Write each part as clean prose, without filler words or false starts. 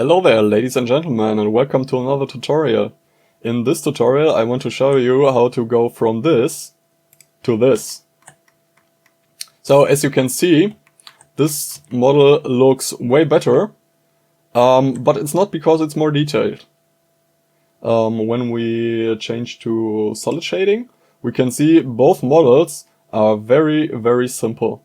Hello there, ladies and gentlemen, and welcome to another tutorial. In this tutorial I want to show you how to go from this to this. So as you can see, this model looks way better, but it's not because it's more detailed. When we change to solid shading, we can see both models are very simple.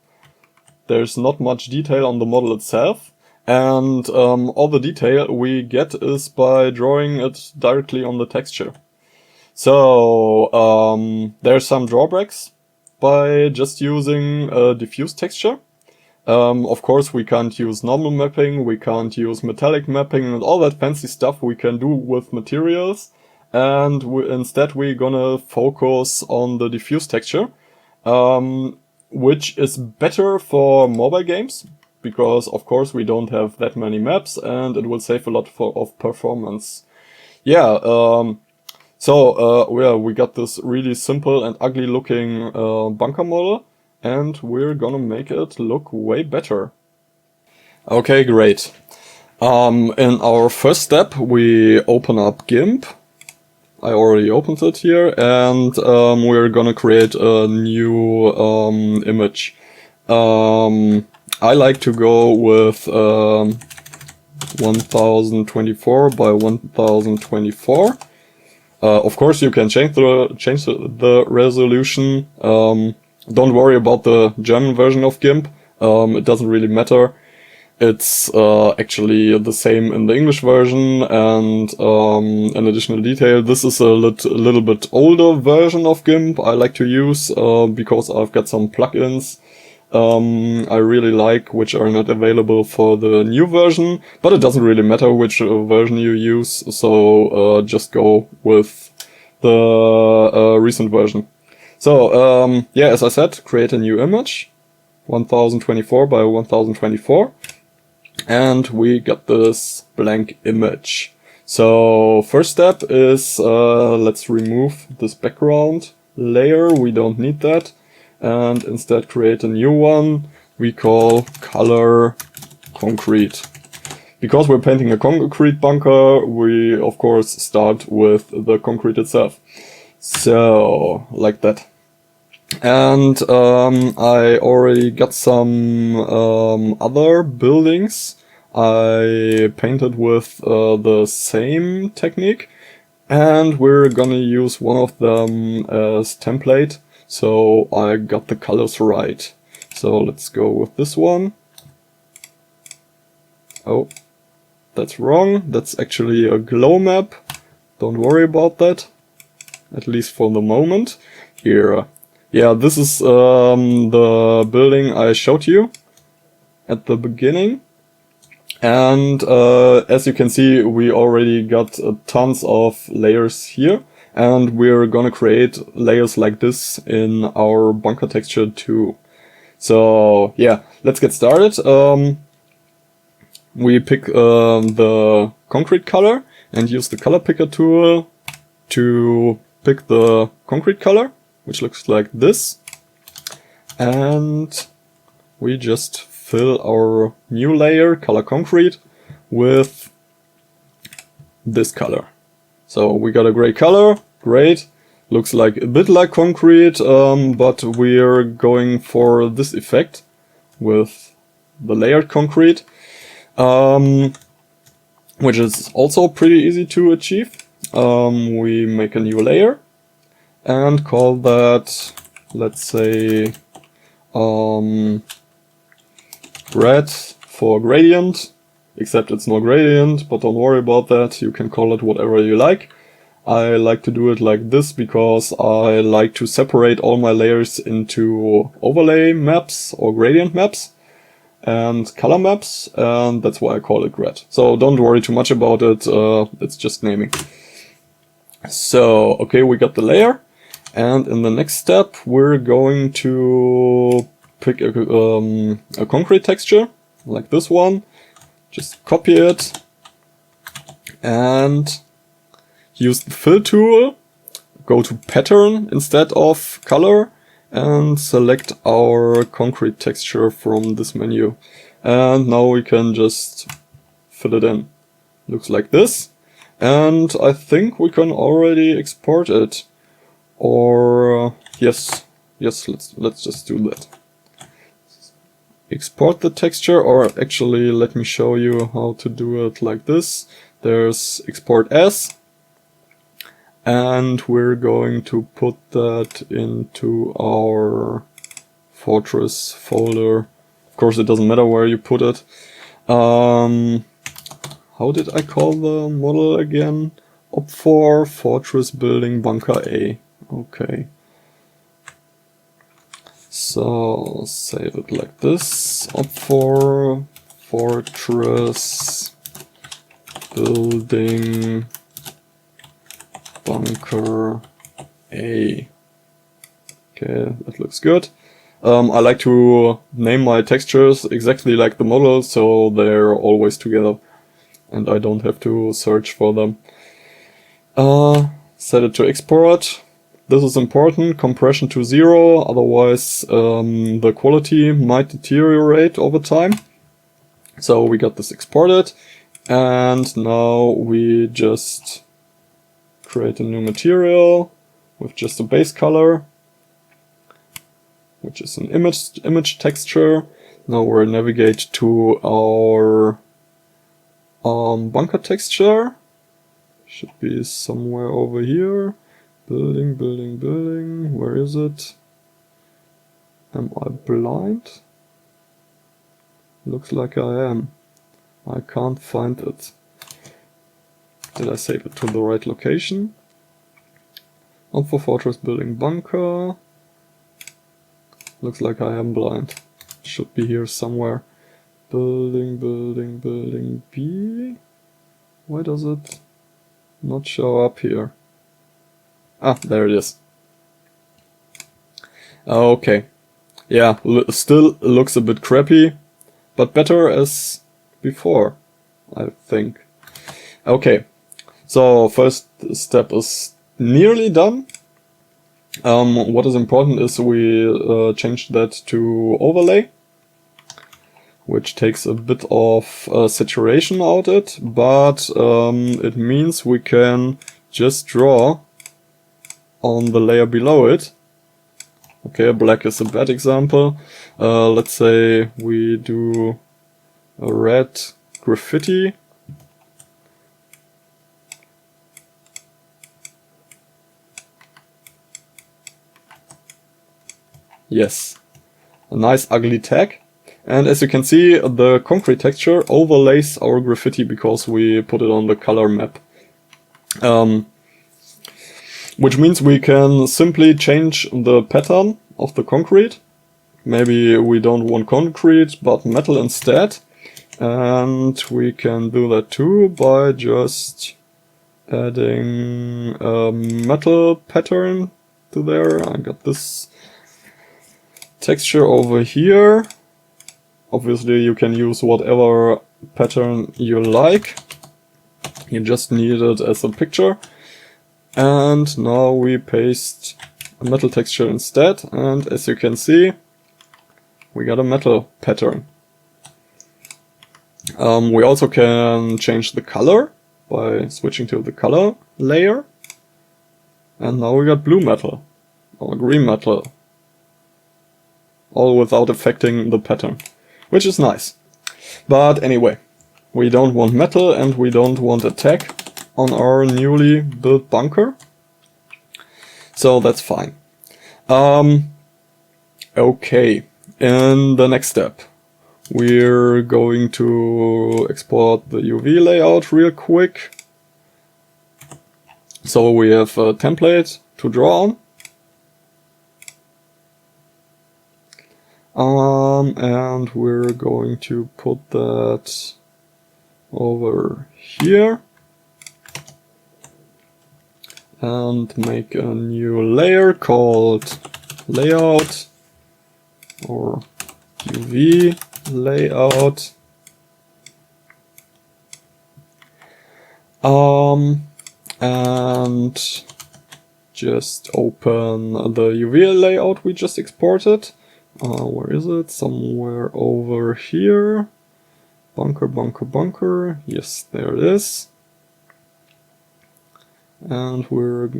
There's not much detail on the model itself. And all the detail we get is by drawing it directly on the texture. So there's some drawbacks by just using a diffuse texture. Of course we can't use normal mapping, we can't use metallic mapping and all that fancy stuff we can do with materials. And instead we're gonna focus on the diffuse texture, which is better for mobile games. Because of course we don't have that many maps and it will save a lot of performance. Yeah, we got this really simple and ugly looking bunker model and we're gonna make it look way better. Okay, great. In our first step we open up GIMP. I already opened it here and we're gonna create a new image. I like to go with 1024 by 1024. Of course, you can change the resolution. Don't worry about the German version of GIMP. It doesn't really matter. It's actually the same in the English version. And an additional detail, this is a little bit older version of GIMP I like to use because I've got some plugins I really like, which are not available for the new version, but it doesn't really matter which version you use, so just go with the recent version. So yeah, as I said, create a new image, 1024 by 1024, and we got this blank image. So first step is let's remove this background layer, we don't need that. And instead create a new one we call color concrete. Because we're painting a concrete bunker, we of course start with the concrete itself. So, like that. And I already got some other buildings I painted with the same technique. And we're gonna use one of them as template. So I got the colors right. So let's go with this one. Oh, that's wrong. That's actually a glow map. Don't worry about that. At least for the moment. Here. Yeah, this is the building I showed you at the beginning. And as you can see, we already got tons of layers here. And we're gonna create layers like this in our bunker texture too. So yeah, let's get started. We pick the concrete color and use the color picker tool to pick the concrete color, which looks like this. And we just fill our new layer, color concrete, with this color. So we got a gray color, great, looks like a bit like concrete, but we're going for this effect with the layered concrete, which is also pretty easy to achieve. We make a new layer and call that, let's say, red for gradient. Except it's no gradient, but don't worry about that, you can call it whatever you like. I like to do it like this because I like to separate all my layers into overlay maps or gradient maps and color maps, and that's why I call it red. So don't worry too much about it, it's just naming. So, okay, we got the layer, and in the next step we're going to pick a concrete texture, like this one. Just copy it and use the fill tool, go to pattern instead of color and select our concrete texture from this menu. And now we can just fill it in. Looks like this. And I think we can already export it. Or yes, let's just do that. Export the texture, or actually let me show you how to do it like this. There's export as, and we're going to put that into our Fortress folder. Of course, it doesn't matter where you put it. How did I call the model again? Op4 Fortress Building Bunker A. Okay. So save it like this. Op4 Fortress Building Bunker A. Okay, that looks good. I like to name my textures exactly like the model, so they're always together and I don't have to search for them. Set it to export. This is important, compression to 0, otherwise the quality might deteriorate over time. So we got this exported, and now we just create a new material with just a base color, which is an image texture. Now we'll navigate to our bunker texture. Should be somewhere over here. Building, building, building. Where is it? Am I blind? Looks like I am. I can't find it. Did I save it to the right location? Op4 Fortress Building Bunker. Looks like I am blind. Should be here somewhere. Building, building, building B. Why does it not show up here? Ah, there it is. Okay. Yeah, still looks a bit crappy, but better as before, I think. Okay, so first step is nearly done. What is important is we change that to overlay, which takes a bit of saturation out it, but it means we can just draw on the layer below it. Okay, black is a bad example. Let's say we do a red graffiti. Yes, a nice ugly tag. And as you can see, the concrete texture overlays our graffiti because we put it on the color map. Which means we can simply change the pattern of the concrete. Maybe we don't want concrete, but metal instead. And we can do that too by just adding a metal pattern to there. I got this texture over here. Obviously you can use whatever pattern you like. You just need it as a picture. And now we paste a metal texture instead, and as you can see, we got a metal pattern. We also can change the color by switching to the color layer. And now we got blue metal or green metal, all without affecting the pattern, which is nice. But anyway, we don't want metal and we don't want a tag on our newly built bunker, so that's fine. Okay, in the next step we're going to export the UV layout real quick. So we have a template to draw on, and we're going to put that over here and make a new layer called layout or UV layout. And just open the UV layout we just exported. Where is it? Somewhere over here. Bunker, bunker, bunker. Yes, there it is. And we're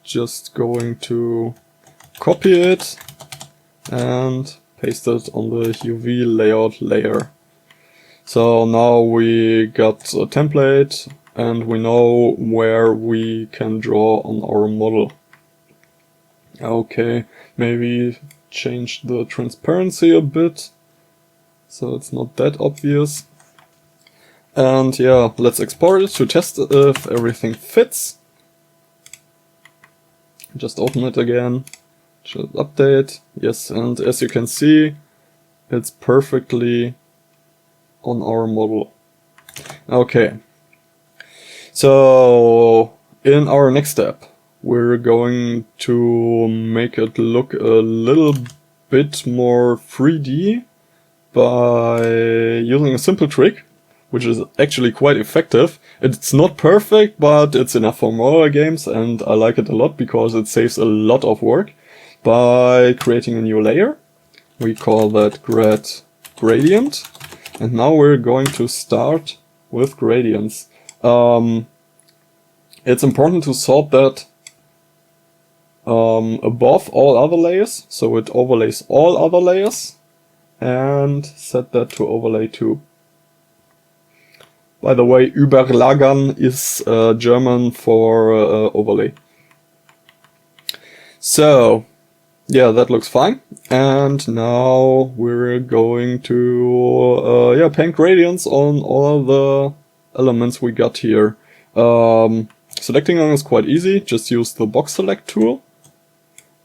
just going to copy it and paste it on the UV layout layer. So now we got a template and we know where we can draw on our model. Okay, maybe change the transparency a bit so it's not that obvious. And yeah, let's export it to test if everything fits. Just open it again, should update, yes, and as you can see, it's perfectly on our model. Okay, so in our next step, we're going to make it look a little bit more 3D by using a simple trick, which is actually quite effective. It's not perfect, but it's enough for mobile games, and I like it a lot because it saves a lot of work. By creating a new layer, we call that gradient, and now we're going to start with gradients. It's important to sort that above all other layers, so it overlays all other layers, and set that to overlay 2. By the way, überlagern is German for overlay. So, yeah, that looks fine. And now we're going to paint gradients on all the elements we got here. Selecting them is quite easy. Just use the box select tool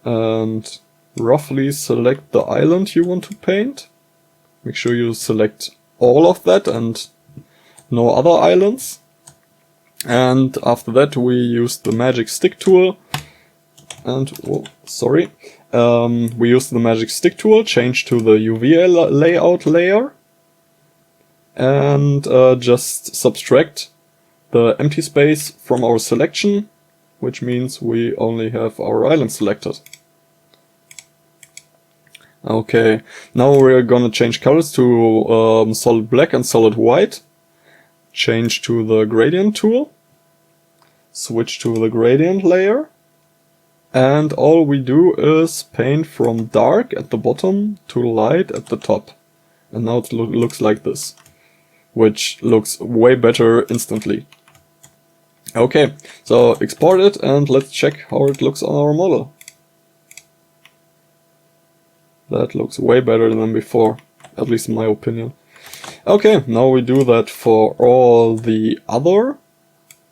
and roughly select the island you want to paint. Make sure you select all of that and no other islands. And after that we use the magic stick tool and we use the magic stick tool, change to the UV layout layer, and just subtract the empty space from our selection, which means we only have our island selected. Okay, now we're gonna change colors to solid black and solid white. Change to the gradient tool, switch to the gradient layer, and all we do is paint from dark at the bottom to light at the top. And now it looks like this, which looks way better instantly. Okay, so export it and let's check how it looks on our model. That looks way better than before, at least in my opinion. Okay, now we do that for all the other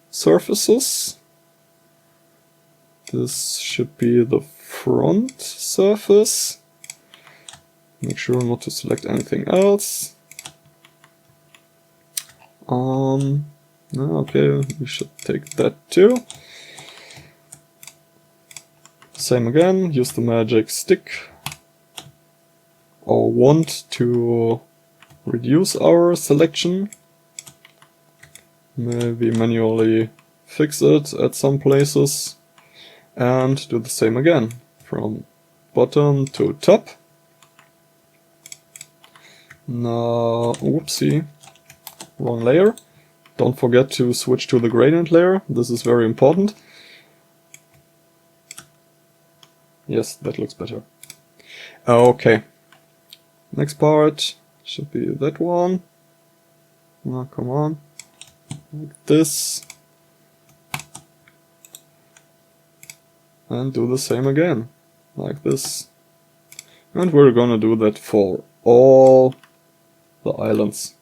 surfaces. This should be the front surface. Make sure not to select anything else. Okay, we should take that too. Same again, use the magic stick or wand to reduce our selection. Maybe manually fix it at some places. And do the same again, from bottom to top. Now, whoopsie, wrong layer. Don't forget to switch to the gradient layer, this is very important. Yes, that looks better. Okay, next part should be that one. Oh, come on, like this. And do the same again, like this. And we're gonna do that for all the islands.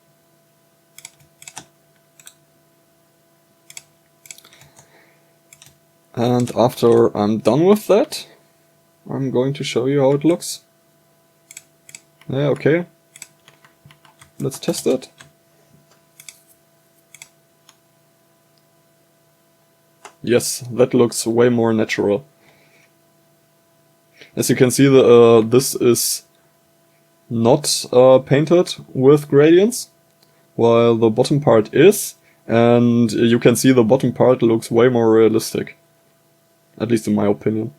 And after I'm done with that, I'm going to show you how it looks. Yeah, okay. Let's test it. Yes, that looks way more natural. As you can see, this is not painted with gradients, while the bottom part is, and you can see the bottom part looks way more realistic. At least in my opinion.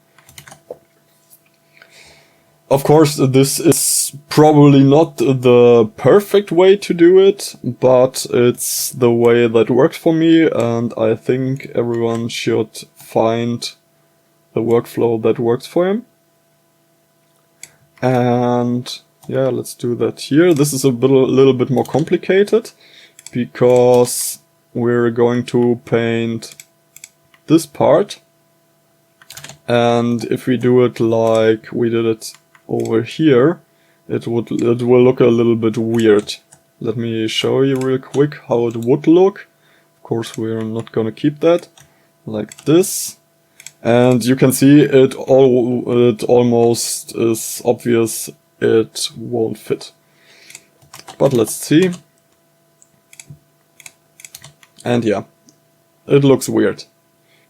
Of course, this is It's probably not the perfect way to do it, but it's the way that works for me, and I think everyone should find the workflow that works for him. And yeah, let's do that here. This is a little bit more complicated because we're going to paint this part. And if we do it like we did it over here, it will look a little bit weird. Let me show you real quick how it would look. Of course, we're not gonna keep that like this. And you can see it almost is obvious it won't fit. But let's see. And yeah, it looks weird.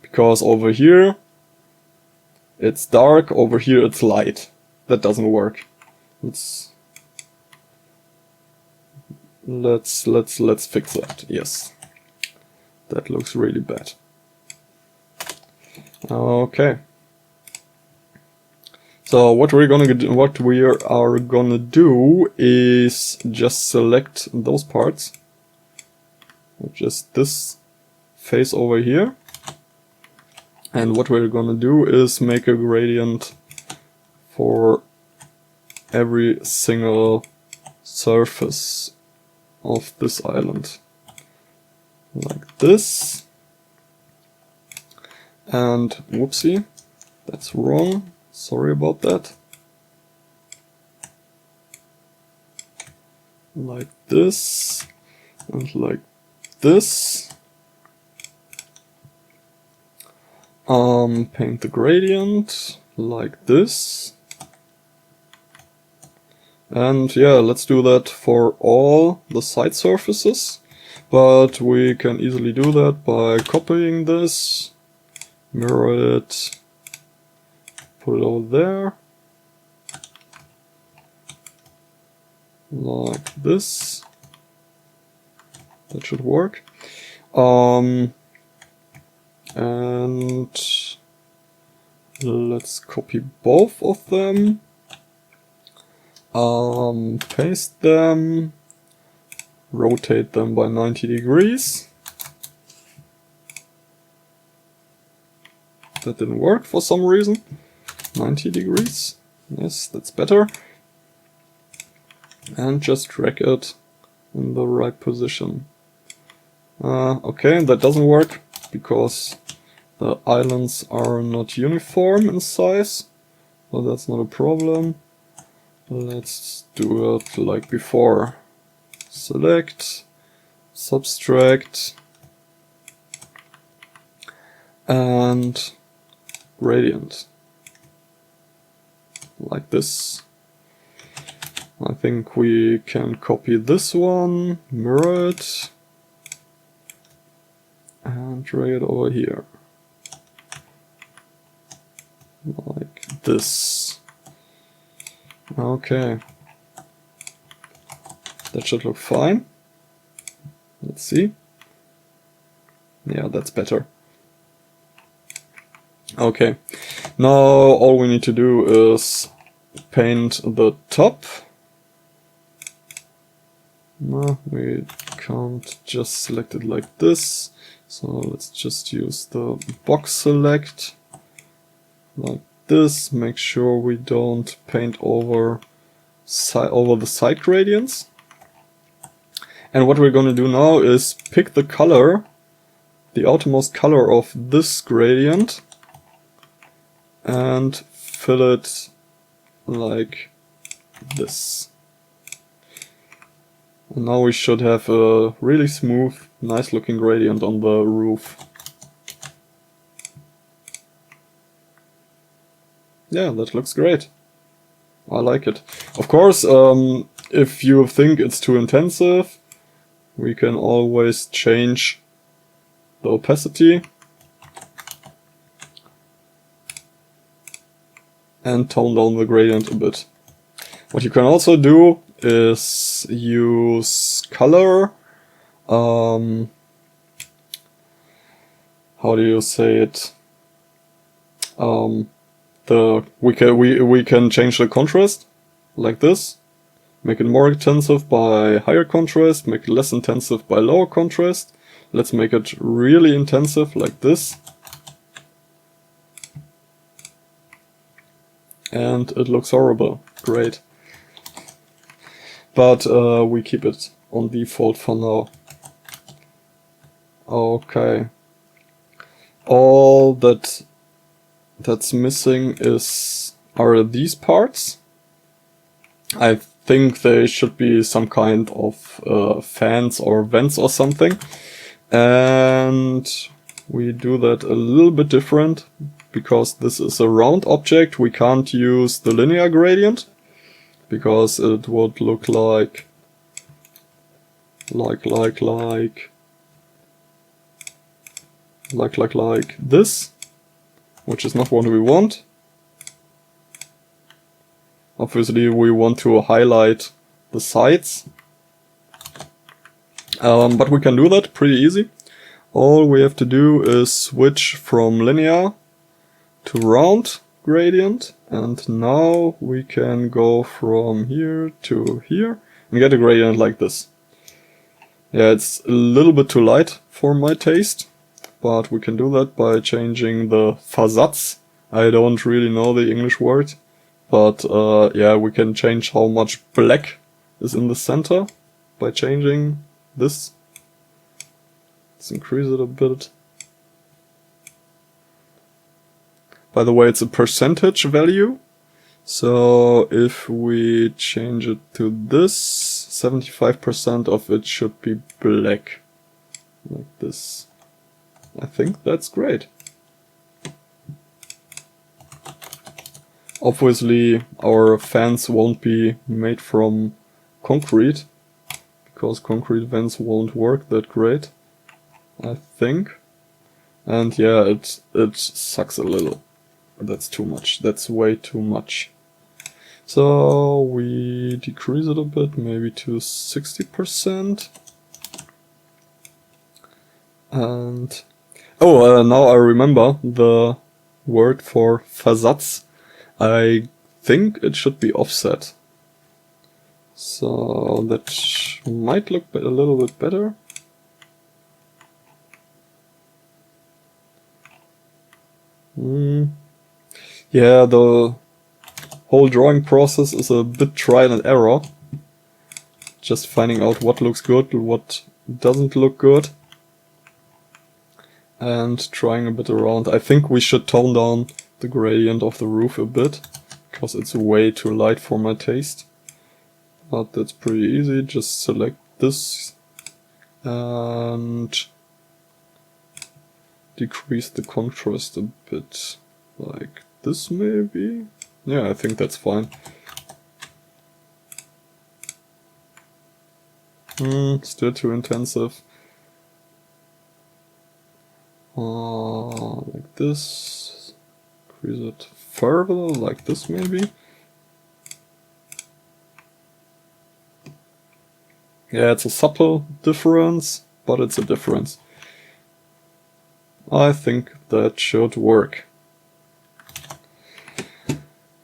Because over here it's dark, over here it's light. That doesn't work. Let's fix that. Yes. That looks really bad. Okay. So what we are gonna do is just select those parts. Just this face over here. And what we're gonna do is make a gradient for every single surface of this island. Like this. And whoopsie, that's wrong. Sorry about that. Like this. And like this. Paint the gradient like this. And yeah, let's do that for all the side surfaces. But we can easily do that by copying this, mirror it, put it over there, like this. That should work. And let's copy both of them, paste them, rotate them by 90 degrees. That didn't work for some reason. 90 degrees. Yes, that's better. And just drag it in the right position. Okay, that doesn't work because the islands are not uniform in size, but that's not a problem. Let's do it like before. Select, subtract, and gradient. Like this. I think we can copy this one, mirror it, and drag it over here. Like this. Okay. That should look fine. Let's see. Yeah, that's better. Okay. Now all we need to do is paint the top. No, we can't just select it like this. So let's just use the box select. Like this. Make sure we don't paint over the side gradients. And what we're going to do now is pick the color, the outermost color of this gradient, and fill it like this. And now we should have a really smooth, nice looking gradient on the roof. Yeah, that looks great. I like it. Of course, if you think it's too intensive, we can always change the opacity and tone down the gradient a bit. What you can also do is use color. How do you say it? We can change the contrast like this. Make it more intensive by higher contrast, make it less intensive by lower contrast. Let's make it really intensive like this. And it looks horrible. Great. But we keep it on default for now. Okay. All that's missing are these parts. I think they should be some kind of fans or vents or something. And we do that a little bit different. Because this is a round object, we can't use the linear gradient. Because it would look like this. Which is not what we want. Obviously we want to highlight the sides. But we can do that pretty easy. All we have to do is switch from linear to round gradient, and now we can go from here to here and get a gradient like this. Yeah, it's a little bit too light for my taste, but we can do that by changing the Versatz. I don't really know the English word, but yeah, we can change how much black is in the center by changing this. Let's increase it a bit. By the way, it's a percentage value. So if we change it to this, 75% of it should be black. Like this. I think that's great. Obviously, our fans won't be made from concrete, because concrete vents won't work that great, I think. And yeah, it sucks a little. That's too much. That's way too much. So we decrease it a bit, maybe to 60%. And now I remember the word for Versatz. I think it should be offset. So that might look a little bit better. Yeah, the whole drawing process is a bit trial and error. Just finding out what looks good, what doesn't look good. And trying a bit around. I think we should tone down the gradient of the roof a bit, because it's way too light for my taste. But that's pretty easy, just select this and decrease the contrast a bit, like this maybe? Yeah, I think that's fine. Still too intensive. Like this. Increase it further, like this maybe. Yeah, it's a subtle difference, but it's a difference. I think that should work.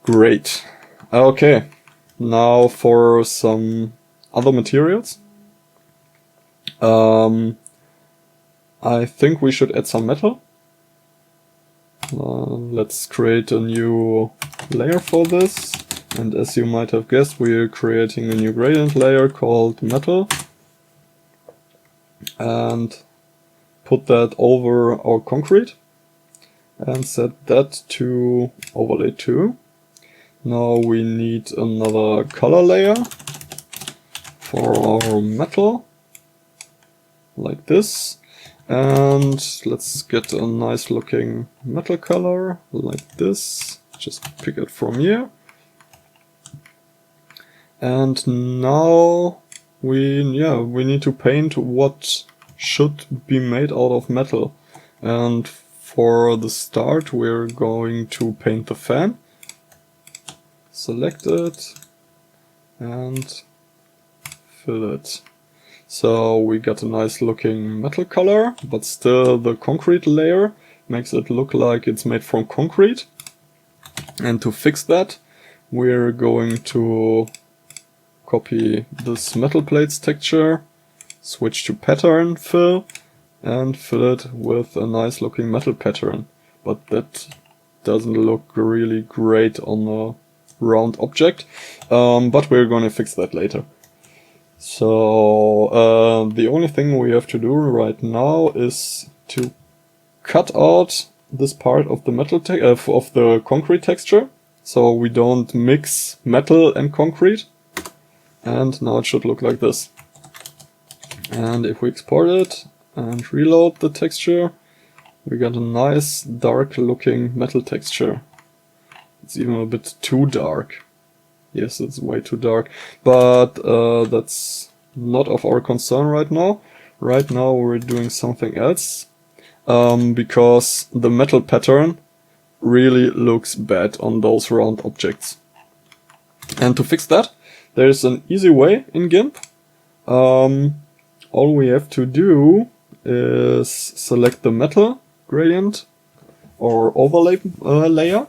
Great. Okay, now for some other materials. I think we should add some metal. Let's create a new layer for this. And as you might have guessed, we're creating a new gradient layer called metal. And put that over our concrete. And set that to overlay 2. Now we need another color layer for our metal. Like this. And let's get a nice looking metal color like this. Just pick it from here. And now we need to paint what should be made out of metal. And for the start we're going to paint the fan. Select it and fill it. So we got a nice looking metal color, but still the concrete layer makes it look like it's made from concrete. And to fix that, we're going to copy this metal plates texture, switch to pattern fill, and fill it with a nice looking metal pattern. But that doesn't look really great on a round object, but we're going to fix that later. So the only thing we have to do right now is to cut out this part of the metal of the concrete texture, so we don't mix metal and concrete. And now it should look like this. And if we export it and reload the texture, we got a nice dark looking metal texture. It's even a bit too dark. Yes, it's way too dark, but that's not of our concern right now. Right now we're doing something else, because the metal pattern really looks bad on those round objects. And to fix that, there's an easy way in GIMP. All we have to do is select the metal gradient or overlay layer.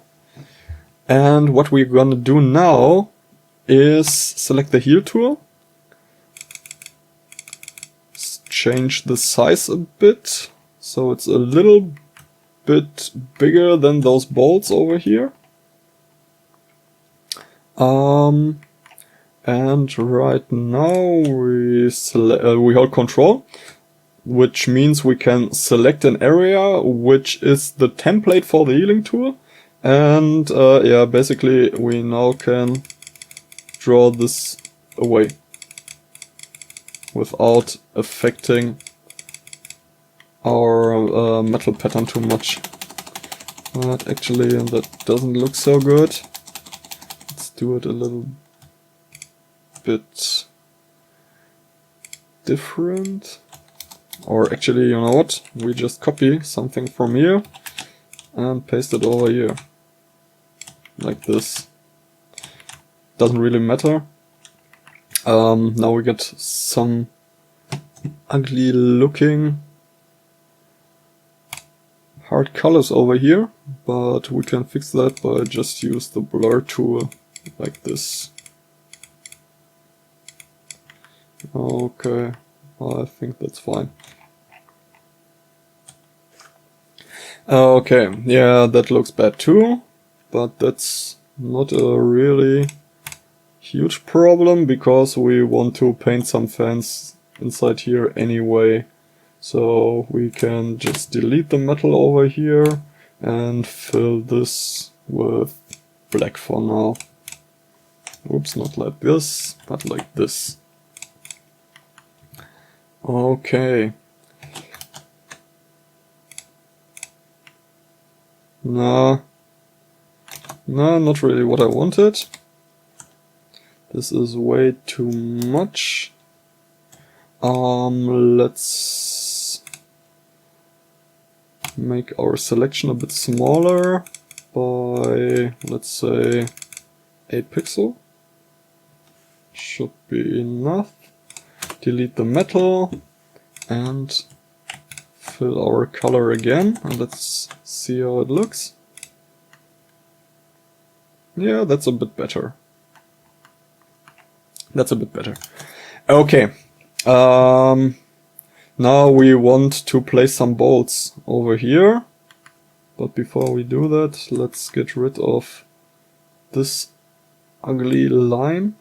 And what we're gonna do now is select the heal tool, change the size a bit, so it's a little bit bigger than those bolts over here. And right now we hold Control, which means we can select an area which is the template for the healing tool. And yeah, basically we now can draw this away without affecting our metal pattern too much. But actually that doesn't look so good. Let's do it a little bit different. Or actually, you know what? We just copy something from here and paste it over here. Like this. Doesn't really matter. Now we get some ugly looking hard colors over here, but we can fix that by just use the blur tool like this. Okay, I think that's fine. Okay, yeah, that looks bad too, but that's not a really huge problem because we want to paint some fans inside here anyway. So we can just delete the metal over here and fill this with black for now. Oops, not like this, but like this. Okay. Nah, not really what I wanted. This is way too much. Let's make our selection a bit smaller by, let's say, 8 pixel. Should be enough. Delete the metal and fill our color again, and let's see how it looks. Yeah, that's a bit better. That's a bit better. Okay. Now we want to place some bolts over here. But before we do that, let's get rid of this ugly line.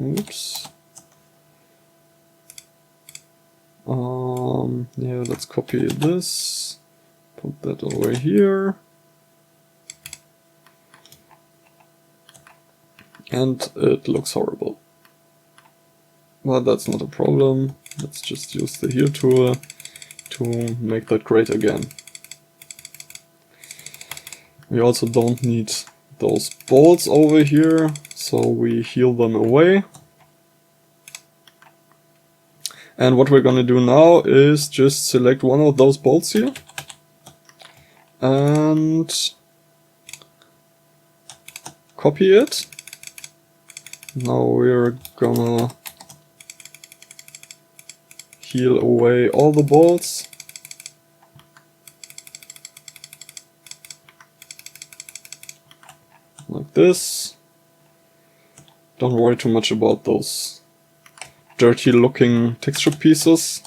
Oops. Yeah, let's copy this. Put that over here. And it looks horrible. But that's not a problem. Let's just use the heal tool to make that great again. We also don't need those bolts over here, so we heal them away. And what we're gonna do now is just select one of those bolts here and copy it. Now we're gonna heal away all the bolts. Like this. Don't worry too much about those dirty looking texture pieces.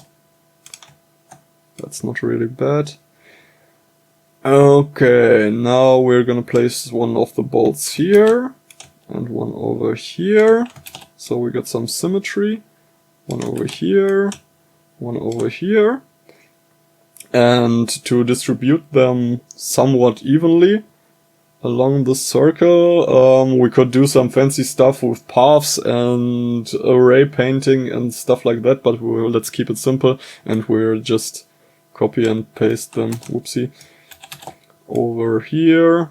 That's not really bad. Okay, now we're gonna place one of the bolts here and one over here. So we got some symmetry. One over here, one over here. And to distribute them somewhat evenly along the circle, we could do some fancy stuff with paths and array painting and stuff like that, but let's keep it simple, and we'll just copy and paste them, whoopsie, over here,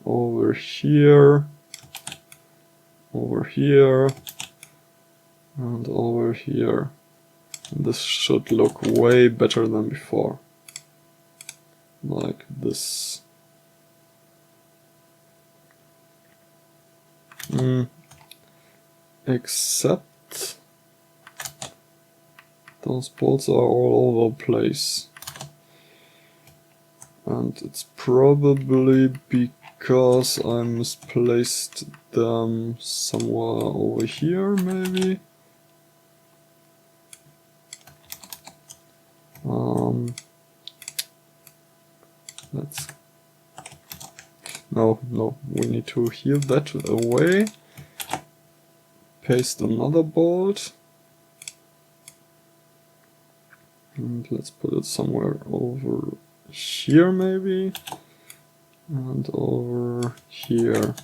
over here, over here, and over here. And this should look way better than before. Like this. Except those bolts are all over the place. And it's probably because I misplaced them somewhere over here, maybe. Let's... No, we need to heal that away. Paste another bolt. And let's put it somewhere over here, maybe. And over here.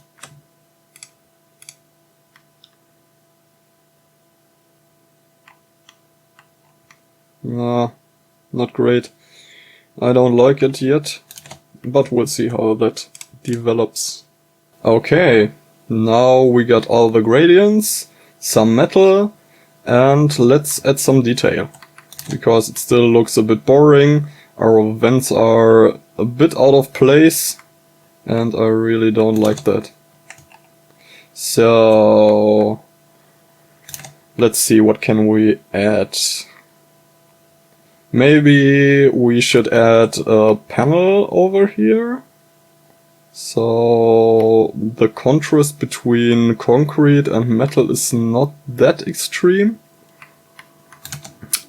Nah, not great. I don't like it yet, but we'll see how that develops. Okay, now we got all the gradients, some metal, and let's add some detail. Because it still looks a bit boring, our vents are a bit out of place, and I really don't like that. So let's see, what can we add? Maybe we should add a panel over here. So the contrast between concrete and metal is not that extreme.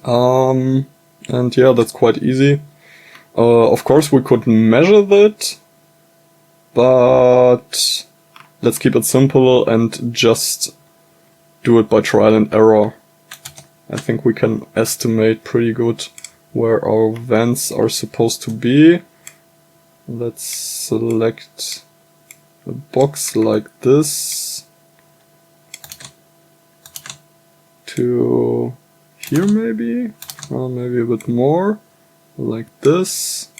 And yeah, that's quite easy. Of course we could measure that, but let's keep it simple and just do it by trial and error. I think we can estimate pretty good where our vents are supposed to be. Let's select a box like this to here, maybe, or maybe a bit more, like this.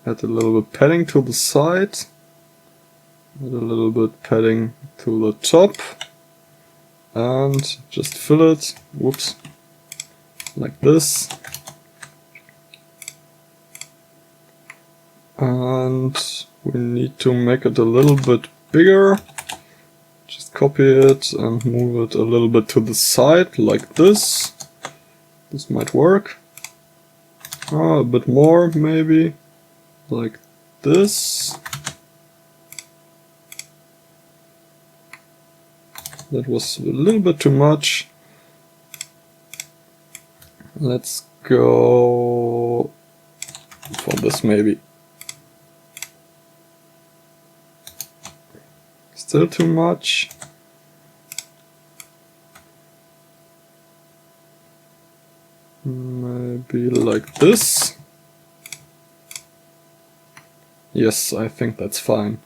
Add a little bit padding to the side, add a little bit padding to the top, and just fill it, whoops, like this. And we need to make it a little bit bigger. Just copy it and move it a little bit to the side, like this. This might work. A bit more, maybe, like this. That was a little bit too much. Let's go for this, maybe. Still too much. Maybe like this. Yes, I think that's fine.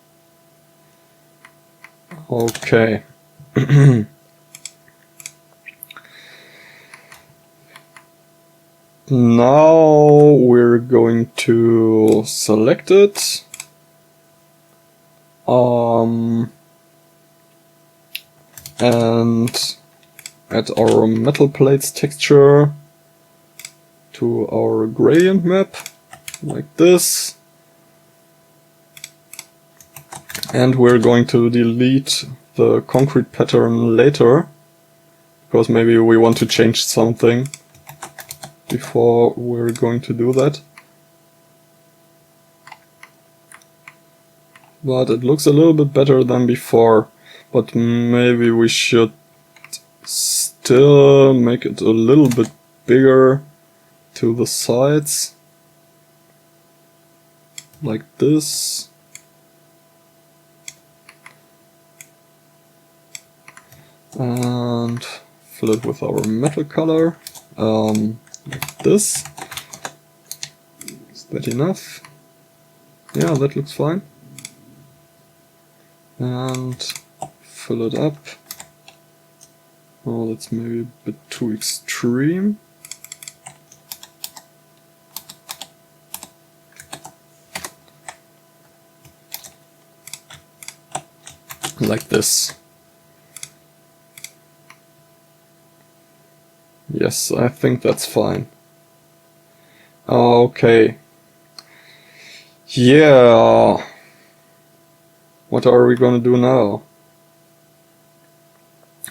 Okay. Now we're going to select it. And add our metal plates texture to our gradient map, like this. And we're going to delete the concrete pattern later, because maybe we want to change something before we're going to do that. but it looks a little bit better than before. But maybe we should still make it a little bit bigger to the sides, like this. And fill it with our metal color, like this. Is that enough? Yeah, that looks fine. And fill it up. Oh, that's maybe a bit too extreme. Like this. Yes, I think that's fine. Okay. Yeah. What are we gonna do now?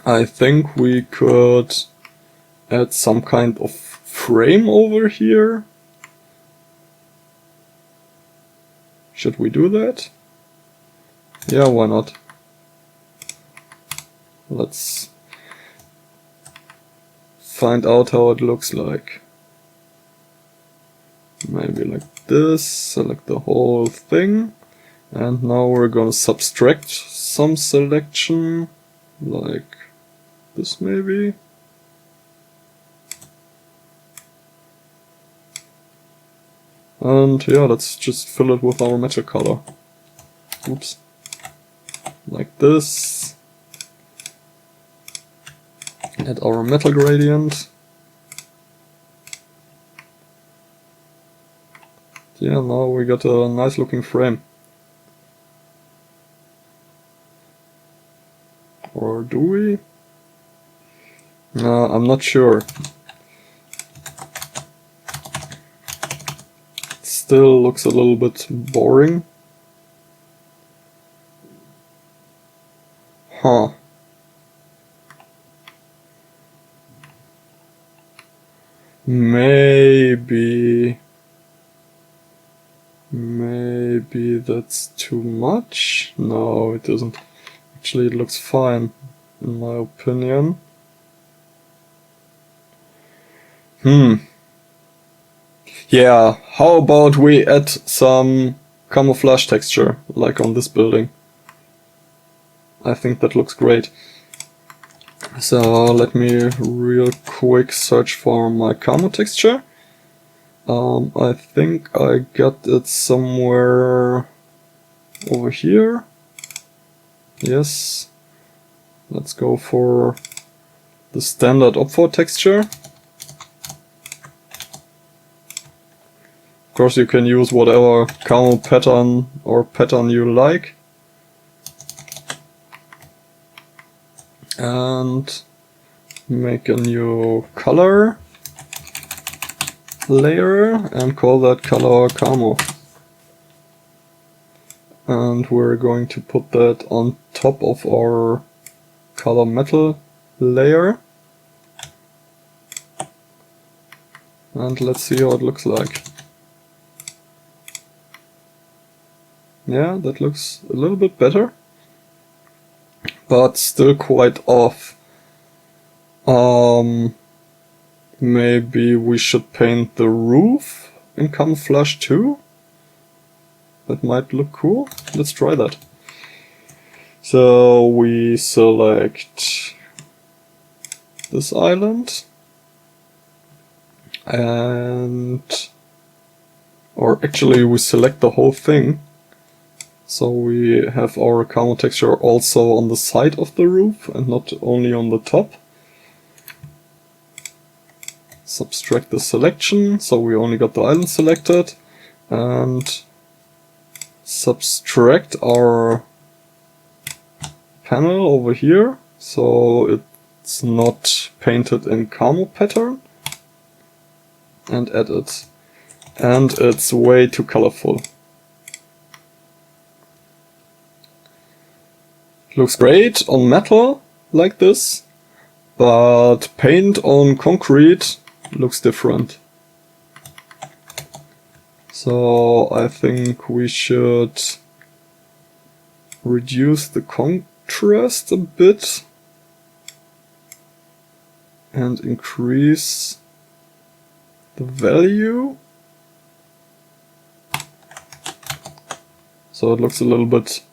I think we could add some kind of frame over here. Should we do that? Yeah, why not? Let's find out how it looks like. Maybe like this, select the whole thing, and now we're gonna subtract some selection, like this maybe. And yeah, let's just fill it with our metal color. Oops. Like this. Add our metal gradient. Yeah, now we got a nice looking frame. Or do we? I'm not sure. It still looks a little bit boring. Huh. Maybe that's too much? No, it isn't. Actually, it looks fine, in my opinion. Yeah, how about we add some camouflage texture, like on this building? I think that looks great. So let me real quick search for my camo texture. I think I got it somewhere over here. Yes. Let's go for the standard opfor texture. Of course, you can use whatever camo pattern or pattern you like. And make a new color layer and call that color camo. And we're going to put that on top of our color metal layer. And let's see how it looks like. Yeah, that looks a little bit better, but still quite off. Maybe we should paint the roof in camouflage too? That might look cool. Let's try that. So we select this island or actually we select the whole thing. So we have our camo texture also on the side of the roof and not only on the top. Subtract the selection, so we only got the island selected, and subtract our panel over here, so it's not painted in camo pattern, and add it. And it's way too colorful. Looks great on metal, like this, but paint on concrete looks different. So I think we should reduce the contrast a bit and increase the value. So it looks a little bit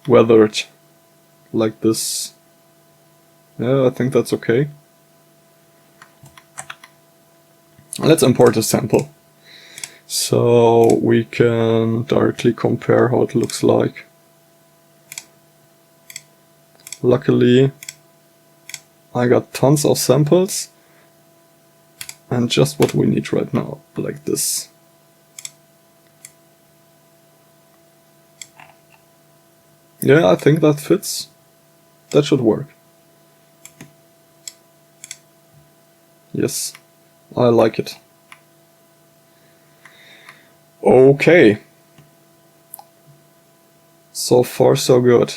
weathered like this. Yeah, I think that's okay. Let's import a sample so we can directly compare how it looks like. Luckily, I got tons of samples and just what we need right now, like this. Yeah, I think that fits. That should work. Yes, I like it. Okay. So far so good.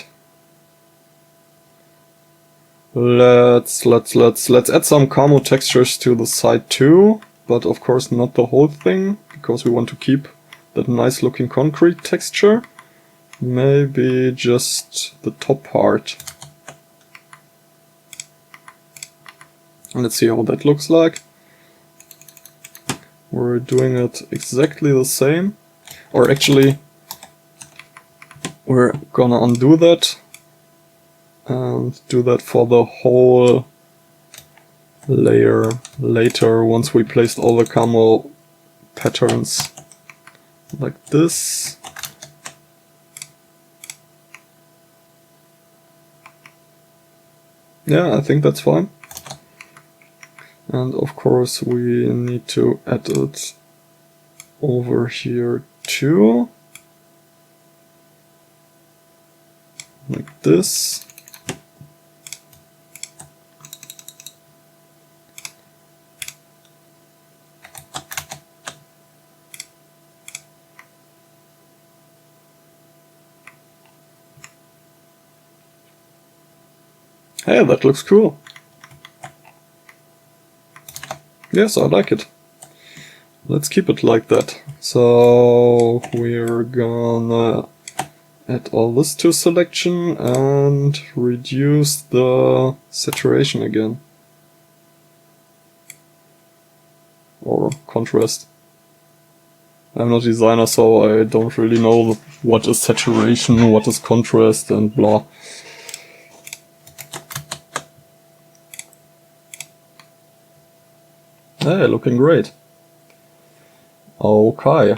Let's add some camo textures to the side too, but of course not the whole thing, because we want to keep that nice looking concrete texture. Maybe just the top part. Let's see how that looks like. We're doing it exactly the same. Or actually, we're gonna undo that and do that for the whole layer later, once we placed all the camo patterns like this. Yeah, I think that's fine. And of course we need to add it over here too. Like this. Hey, that looks cool. Yes, I like it. Let's keep it like that. So we're gonna add all this to selection and reduce the saturation again. Or contrast. I'm not a designer, so I don't really know what is saturation, what is contrast, and blah. Hey, looking great. Okay.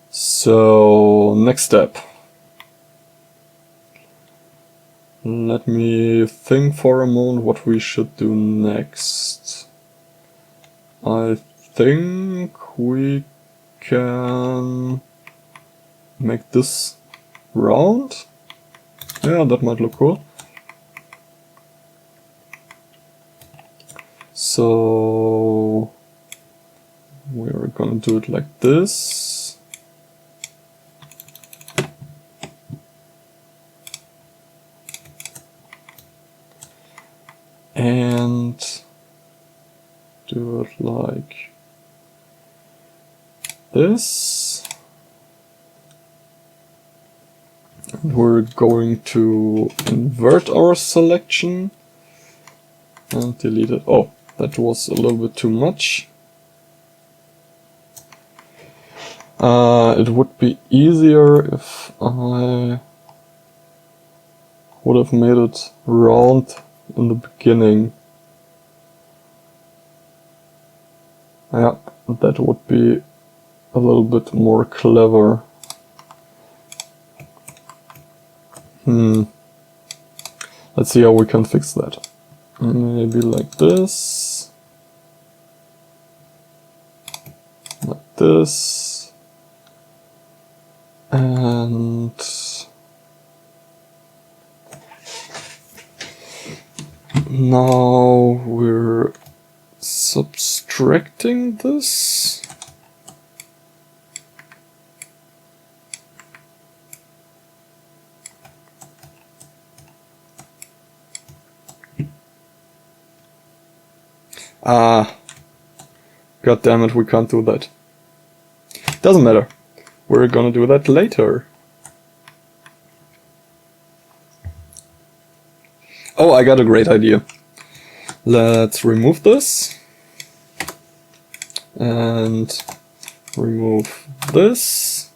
So, next step. Let me think for a moment what we should do next. I think we can make this round. Yeah, that might look cool. So we're gonna do it like this. And do it like this. And we're going to invert our selection and delete it. Oh, that was a little bit too much. It would be easier if I would have made it round in the beginning. Yeah, that would be a little bit more clever. Let's see how we can fix that. Maybe like this. Like this. And now we're subtracting this. God damn it, we can't do that. Doesn't matter. We're gonna do that later. I got a great idea. Let's remove this. And remove this.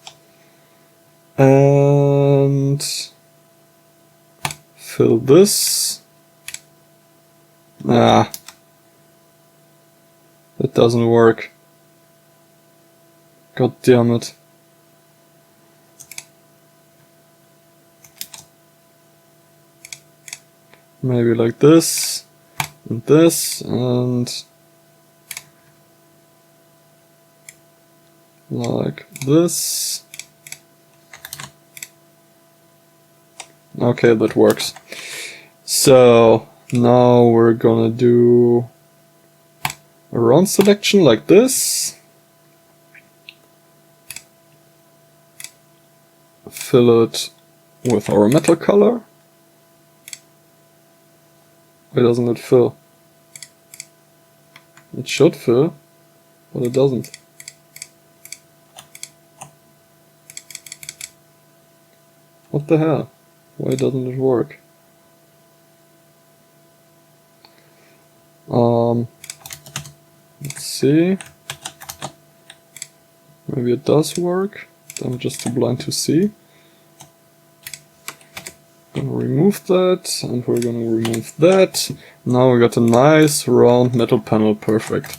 And fill this. Ah. It doesn't work. God damn it. Maybe like this, and this, and like this. Okay, that works. So now we're gonna do a round selection like this. Fill it with our metal color. Why doesn't it fill? It should fill, but it doesn't. What the hell? Why doesn't it work? Let's see. Maybe it does work. I'm just too blind to see. Gonna remove that, and we're gonna remove that. Now we got a nice round metal panel, perfect.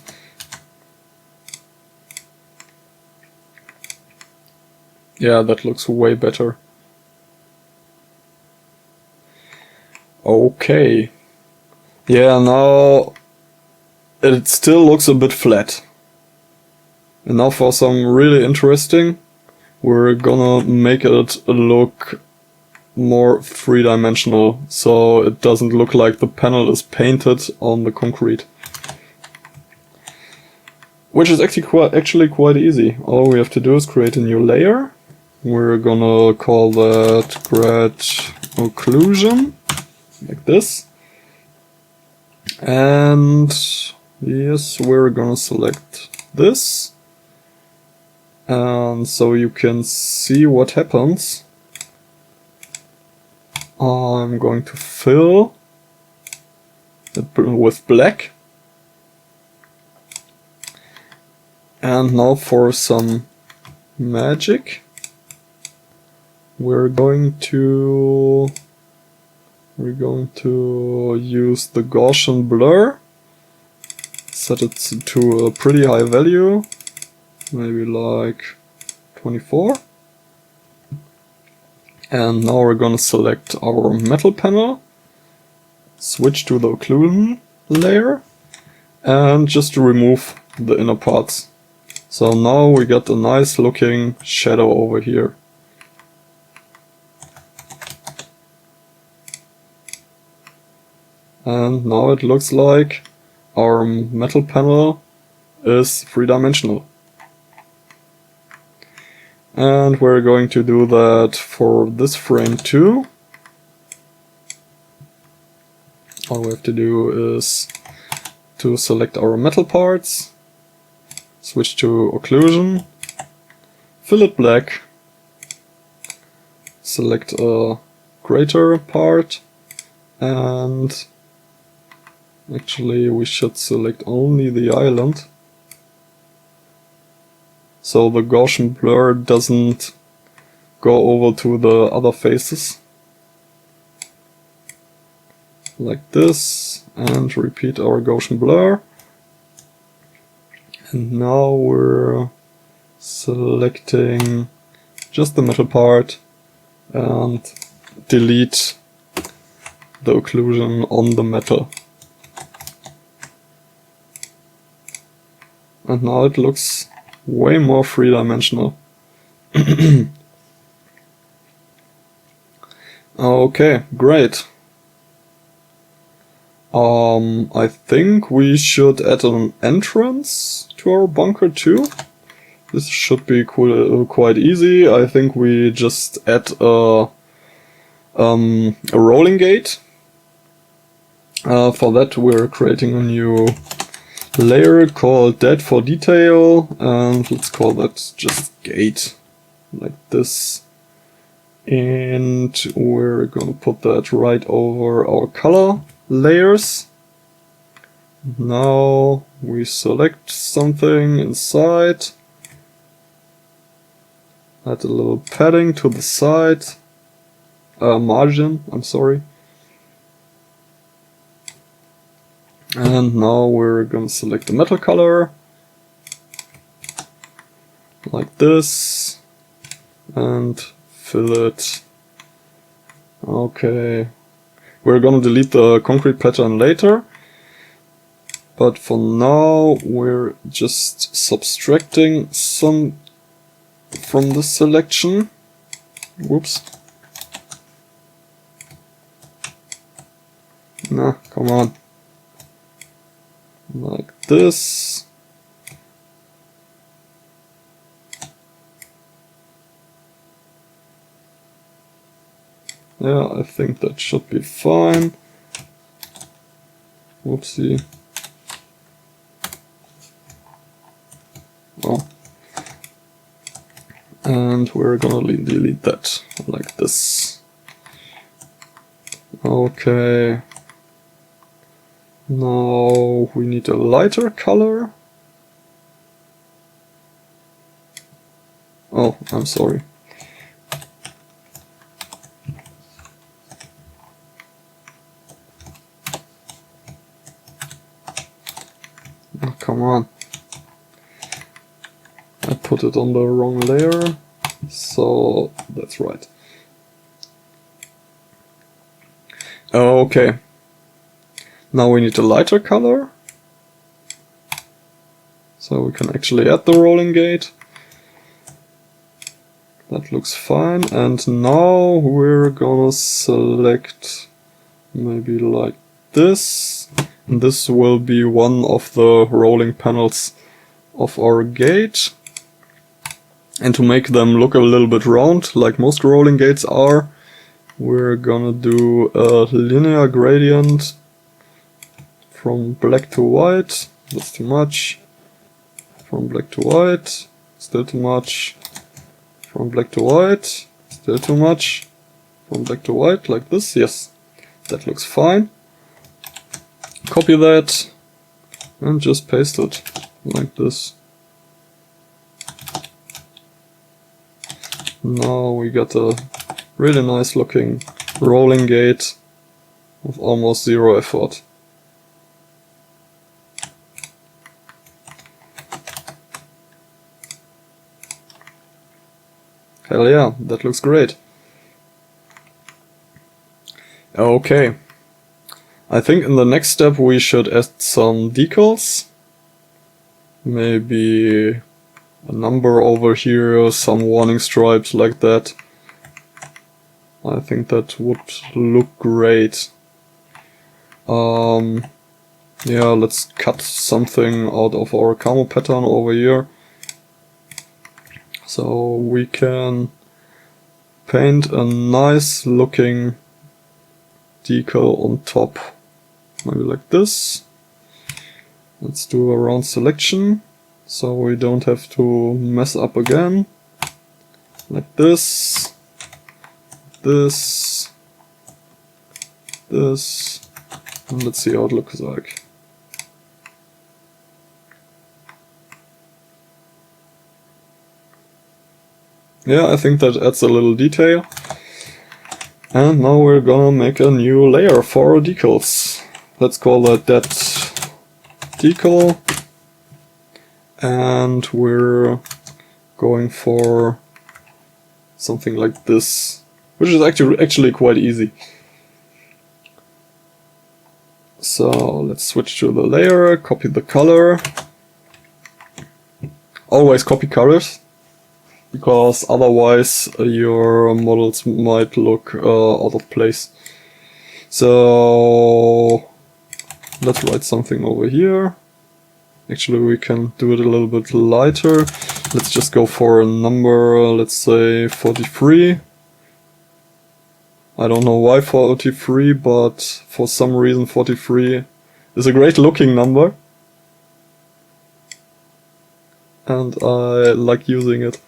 Yeah, that looks way better. Okay. Yeah, now it still looks a bit flat. And now for some really interesting, we're gonna make it look more three-dimensional, so it doesn't look like the panel is painted on the concrete. Which is actually quite easy. All we have to do is create a new layer. We're gonna call that grad occlusion, like this. And yes, we're gonna select this. And so you can see what happens. I'm going to fill it with black. And now for some magic, we're going to use the Gaussian blur, set it to a pretty high value, maybe like 24. And now we're gonna select our metal panel, switch to the occlusion layer, and just remove the inner parts. So now we got a nice looking shadow over here. And now it looks like our metal panel is three-dimensional. And we're going to do that for this frame too. All we have to do is to select our metal parts, switch to occlusion, fill it black, select a greater part, and actually we should select only the island, so the Gaussian blur doesn't go over to the other faces. Like this, and repeat our Gaussian blur. And now we're selecting just the metal part and delete the occlusion on the metal. And now it looks way more three-dimensional. Okay, great. I think we should add an entrance to our bunker too. This should be quite easy. I think we just add a rolling gate. For that we're creating a new layer called Dead for Detail, and let's call that just gate, like this. And we're gonna put that right over our color. layers. Now we select something inside, add a little padding to the side, margin, I'm sorry. And now we're gonna select the metal color, like this, and fill it. Okay, we're gonna delete the concrete pattern later, but for now we're just subtracting some from the selection. Whoops. Nah, come on. Like this. Yeah, I think that should be fine. Whoopsie. Oh. And we're gonna delete that like this. Okay. Now we need a lighter color. Oh, I'm sorry. Oh, come on. I put it on the wrong layer, so that's right. Okay. Now we need a lighter color, so we can actually add the rolling gate. That looks fine, and now we're gonna select maybe like this, and this will be one of the rolling panels of our gate. And to make them look a little bit round, like most rolling gates are, we're gonna do a linear gradient from black to white. That's too much. From black to white, still too much. From black to white, still too much. From black to white, like this, yes. That looks fine. Copy that and just paste it like this. Now we got a really nice looking rolling gate with almost zero effort. Hell yeah, that looks great. Okay. I think in the next step we should add some decals. Maybe a number over here, some warning stripes like that. I think that would look great. Yeah, let's cut something out of our camo pattern over here. So we can paint a nice looking decal on top. Maybe like this. Let's do a round selection, so we don't have to mess up again. Like this. This. This. And let's see how it looks like. Yeah, I think that adds a little detail. And now we're gonna make a new layer for our decals. Let's call that decal. And we're going for something like this, which is actually quite easy. So let's switch to the layer, copy the color. Always copy colors, because otherwise your models might look out of place. So let's write something over here. Actually, we can do it a little bit lighter. Let's just go for a number, let's say 43. I don't know why 43, but for some reason 43 is a great looking number. And I like using it.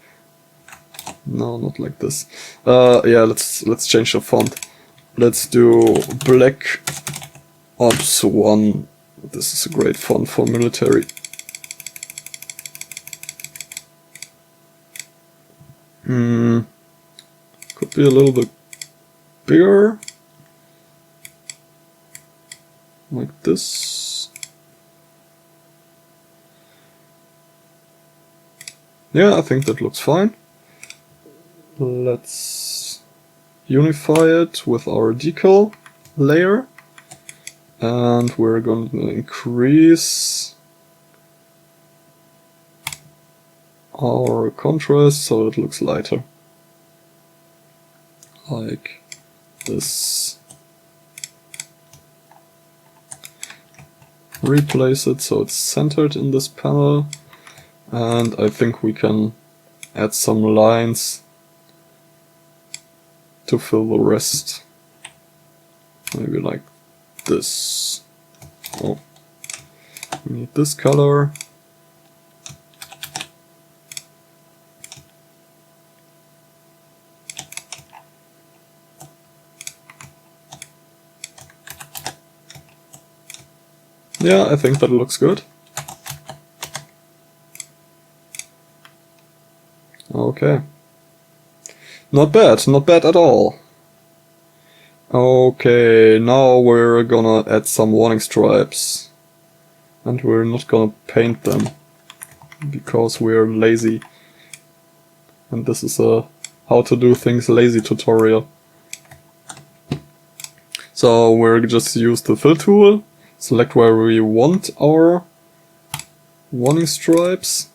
No, not like this. Yeah, let's change the font. Let's do black Ops 1. This is a great font for military. Could be a little bit bigger. Like this. Yeah, I think that looks fine. Let's unify it with our decal layer. And we're going to increase our contrast so it looks lighter. Like this. Replace it so it's centered in this panel. And I think we can add some lines to fill the rest. Maybe like this. Oh, we need this color. Yeah, I think that looks good. Okay. Not bad at all. Okay, now we're gonna add some warning stripes. And we're not gonna paint them, because we're lazy. And this is a how to do things lazy tutorial. So we're just use the fill tool, select where we want our warning stripes.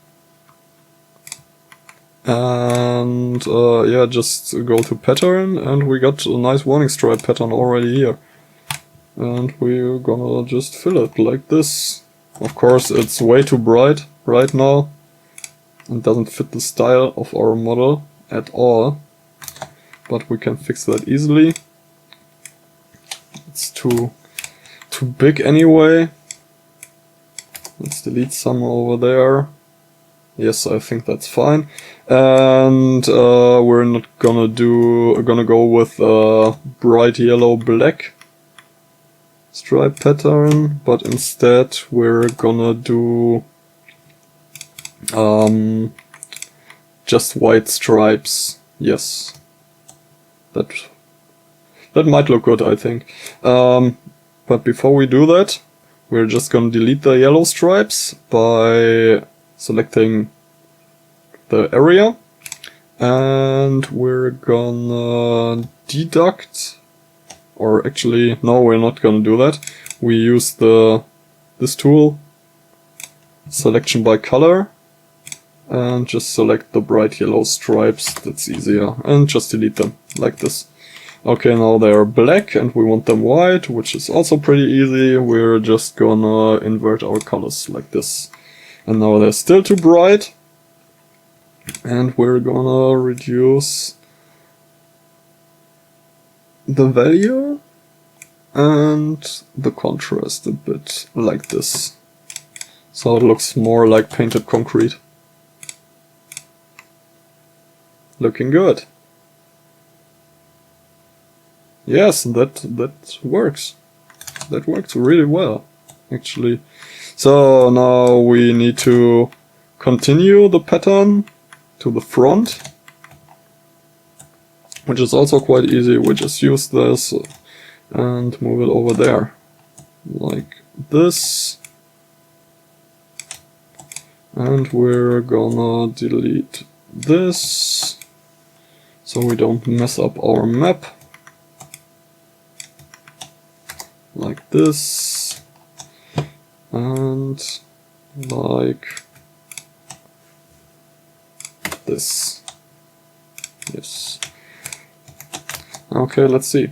And yeah, just go to pattern, and we got a nice warning stripe pattern already here. And we're gonna just fill it like this. Of course, it's way too bright right now and doesn't fit the style of our model at all. But we can fix that easily. It's too big anyway. Let's delete some over there. Yes, I think that's fine. And we're not gonna go with bright yellow black stripe pattern, but instead we're gonna do just white stripes. Yes, that might look good, I think. But before we do that, we're just gonna delete the yellow stripes by selecting the area, and we're gonna deduct, or actually no, we're not gonna do that. We use this tool, selection by color, and just select the bright yellow stripes. That's easier, and just delete them like this. Okay, now they're black and we want them white, which is also pretty easy. We're just gonna invert our colors like this. And now they're still too bright, and we're gonna reduce the value and the contrast a bit like this, so it looks more like painted concrete. Looking good. Yes, that works. That works really well, actually. So now we need to continue the pattern to the front, which is also quite easy. We just use this and move it over there, like this. And we're gonna delete this, so we don't mess up our map. Like this. And like this. Yes. Okay, let's see.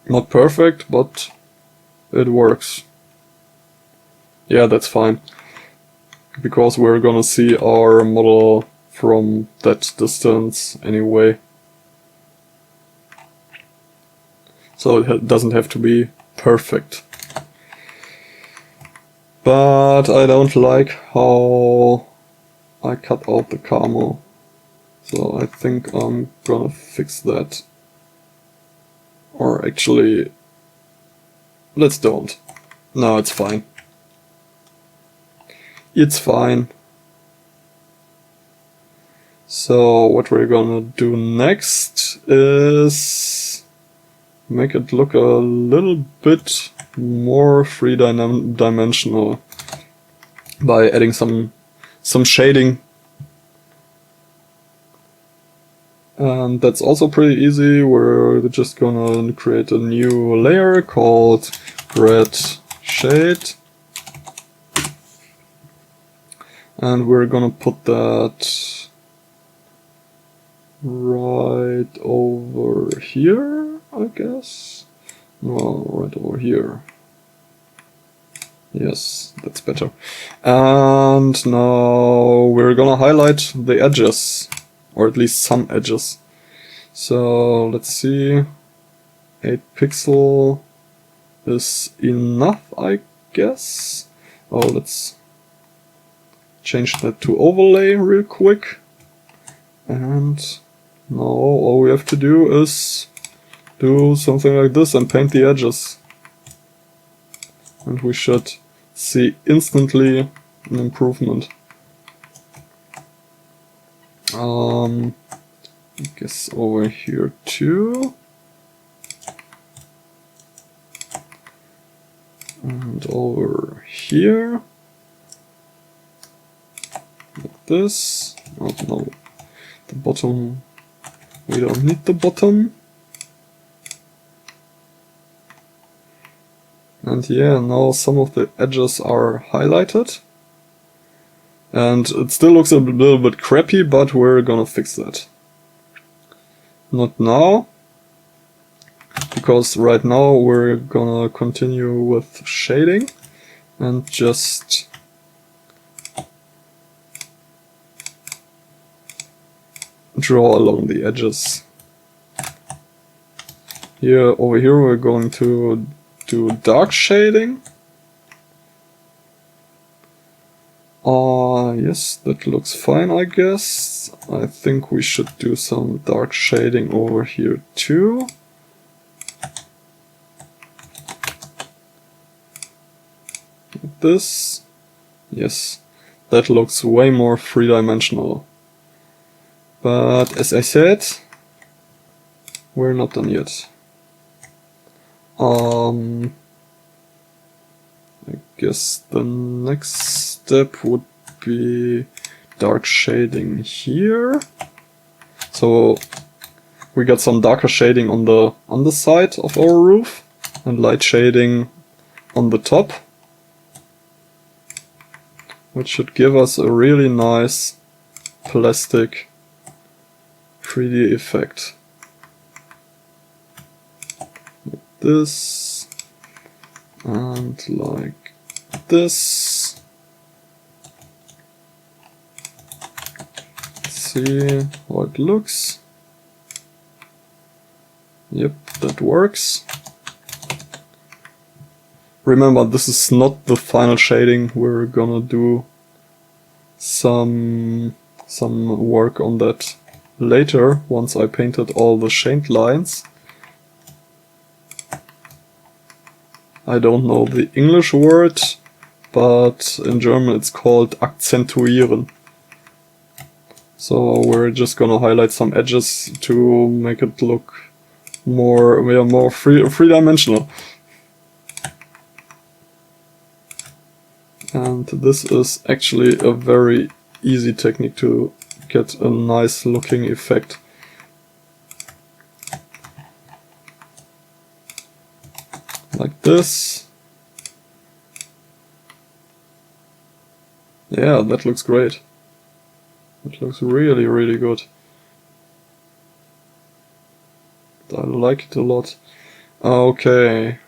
Not perfect, but it works. Yeah, that's fine. Because we're gonna see our model from that distance anyway. So it doesn't have to be perfect. But I don't like how I cut out the camo. So I think I'm gonna fix that. Or actually, let's don't. No, it's fine. It's fine. So what we're gonna do next is make it look a little bit more three-dimensional by adding some shading. And that's also pretty easy. We're just gonna create a new layer called red shade. And we're gonna put that right over here, I guess. No, right over here. Yes, that's better. And now we're gonna highlight the edges, or at least some edges. So let's see, 8 pixel is enough, I guess. Oh, let's change that to overlay real quick. And now all we have to do is do something like this and paint the edges. And we should see instantly an improvement. I guess over here too. And over here. Like this. Oh no. The bottom. We don't need the bottom. And yeah, now some of the edges are highlighted. And it still looks a little bit crappy, but we're gonna fix that. Not now, because right now we're gonna continue with shading and just draw along the edges. Here, over here we're going to do dark shading. Yes, that looks fine, I guess. I think we should do some dark shading over here too. Like this. Yes, that looks way more three-dimensional. But as I said, we're not done yet. I guess the next step would be dark shading here. So we got some darker shading on the underside of our roof and light shading on the top, which should give us a really nice plastic 3D effect. Like this and like this. Let's see how it looks. Yep, that works. Remember, this is not the final shading. We're gonna do some work on that later, once I painted all the shade lines. I don't know the English word, but in German it's called akzentuieren. So we're just gonna highlight some edges to make it look more three-dimensional. And this is actually a very easy technique to get a nice looking effect. Like this. Yeah, that looks great. It looks really, really good. I like it a lot. Okay.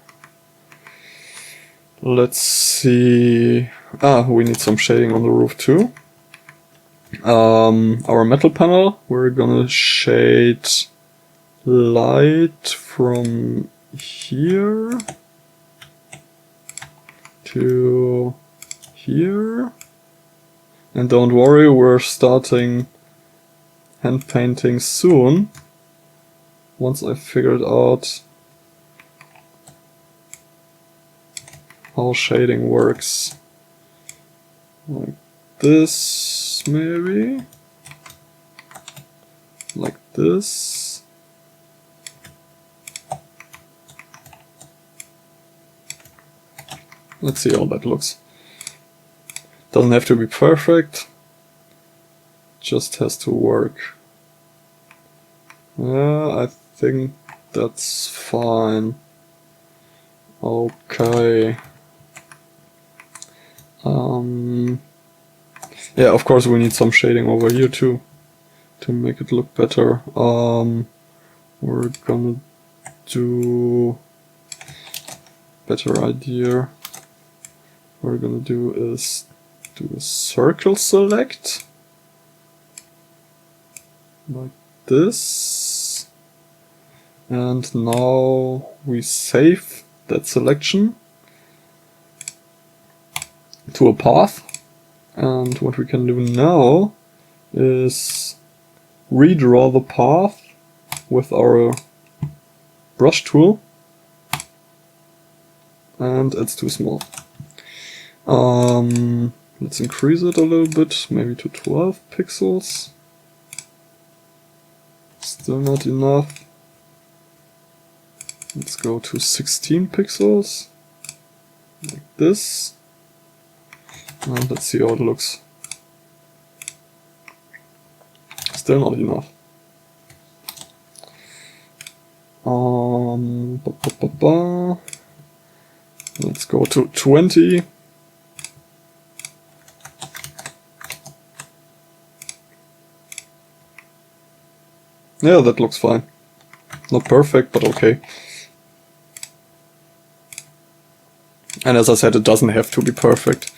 Let's see. We need some shading on the roof too. Our metal panel, we're gonna shade light from here to here. And don't worry, we're starting hand painting soon. Once I figured out how shading works. Like this, maybe. Like this. Let's see how that looks. Doesn't have to be perfect, just has to work. Yeah, I think that's fine. Okay. Yeah, of course we need some shading over here too, to make it look better. We're gonna do... better idea. What we're gonna do is do a circle select. Like this. And now we save that selection to a path. And what we can do now is redraw the path with our brush tool. And it's too small. Let's increase it a little bit, maybe to 12 pixels. Still not enough. Let's go to 16 pixels, like this. And let's see how it looks. Still not enough. Let's go to 20. Yeah, that looks fine. Not perfect, but okay. And as I said, it doesn't have to be perfect.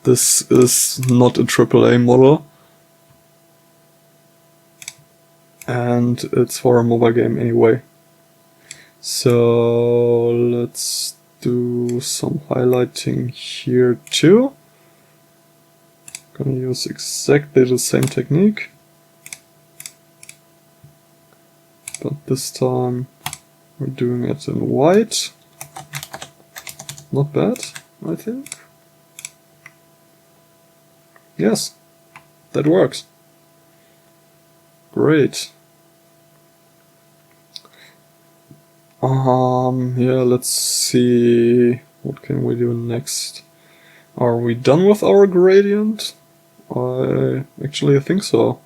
This is not a AAA model. And it's for a mobile game anyway. So let's do some highlighting here too. Gonna use exactly the same technique. But this time we're doing it in white. Not bad, I think. Yes, that works. Great. Yeah, let's see, what can we do next? Are we done with our gradient? I actually think so.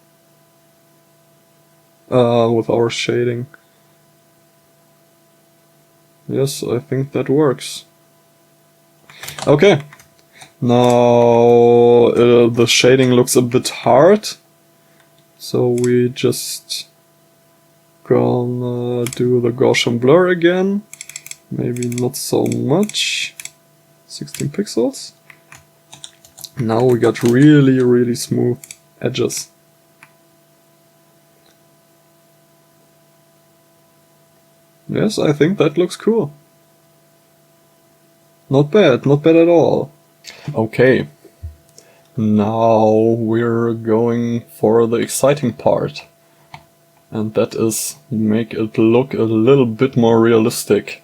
With our shading. Yes, I think that works. Okay. Now the shading looks a bit hard, so we just gonna do the Gaussian blur again. Maybe not so much. 16 pixels. Now we got really smooth edges. Yes, I think that looks cool. Not bad at all. Okay, now we're going for the exciting part. And that is make it look a little bit more realistic.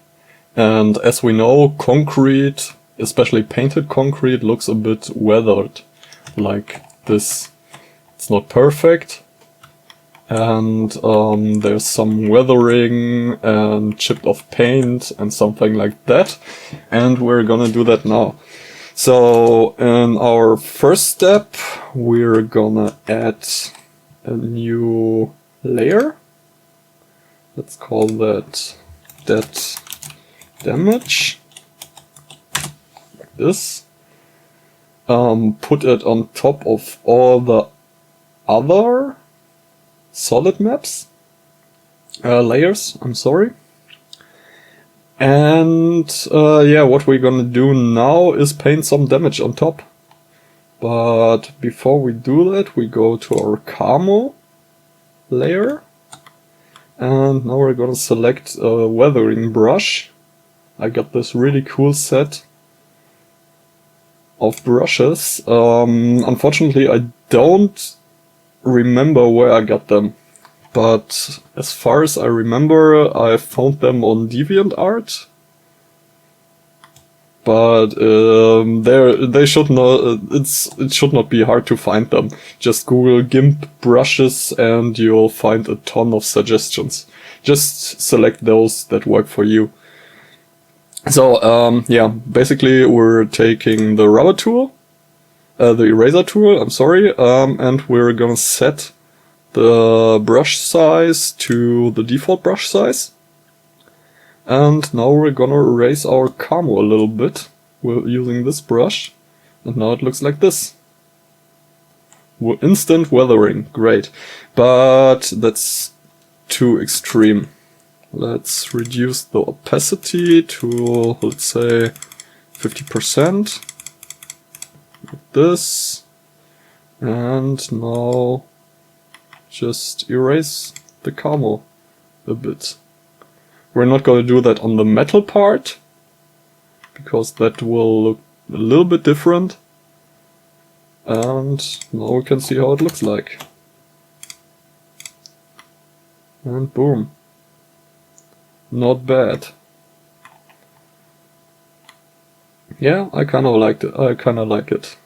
And as we know, concrete, especially painted concrete, looks a bit weathered. Like this. It's not perfect. And there's some weathering and chipped off paint and something like that. And we're gonna do that now. So in our first step, we're gonna add a new layer. Let's call that damage. Like this. Put it on top of all the other solid maps, layers, I'm sorry. And yeah, what we're gonna do now is paint some damage on top. But before we do that, we go to our camo layer. And now we're gonna select a weathering brush. I got this really cool set of brushes. Unfortunately, I don't remember where I got them, but as far as I remember, I found them on DeviantArt. but they should not. It should not be hard to find them. Just Google GIMP brushes and you'll find a ton of suggestions. Just select those that work for you. So yeah, basically we're taking the rubber tool, the eraser tool. I'm sorry, and we're gonna set the brush size to the default brush size. And now we're gonna erase our camo a little bit. We're using this brush, and now it looks like this. Instant weathering, great. But that's too extreme. Let's reduce the opacity to, let's say, 50%. Like this. And now just erase the camo a bit. We're not going to do that on the metal part, because that will look a little bit different. And now we can see how it looks like. And boom. Not bad. Yeah, I kinda liked it. I kinda like it.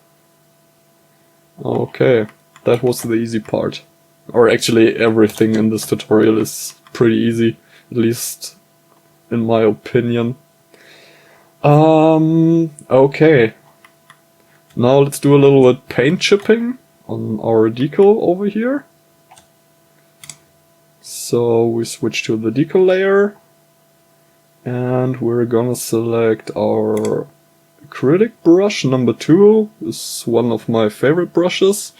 Okay, that was the easy part. Or actually everything in this tutorial is pretty easy, at least in my opinion. Okay. Now let's do a little bit paint chipping on our decal over here. So we switch to the decal layer. And we're gonna select our acrylic brush number 2. This is one of my favorite brushes.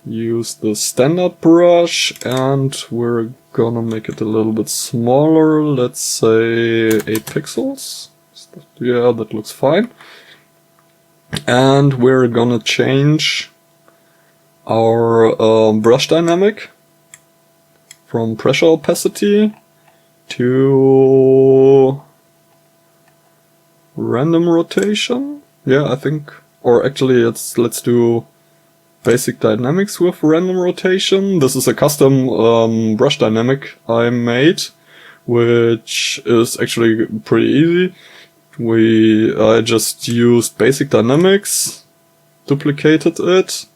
Use the standard brush and we're gonna make it a little bit smaller, let's say 8 pixels. Yeah, that looks fine. And we're gonna change our brush dynamic from pressure opacity to random rotation. Yeah, I think, or actually let's do basic dynamics with random rotation. This is a custom brush dynamic I made, which is actually pretty easy. I just used basic dynamics, duplicated it,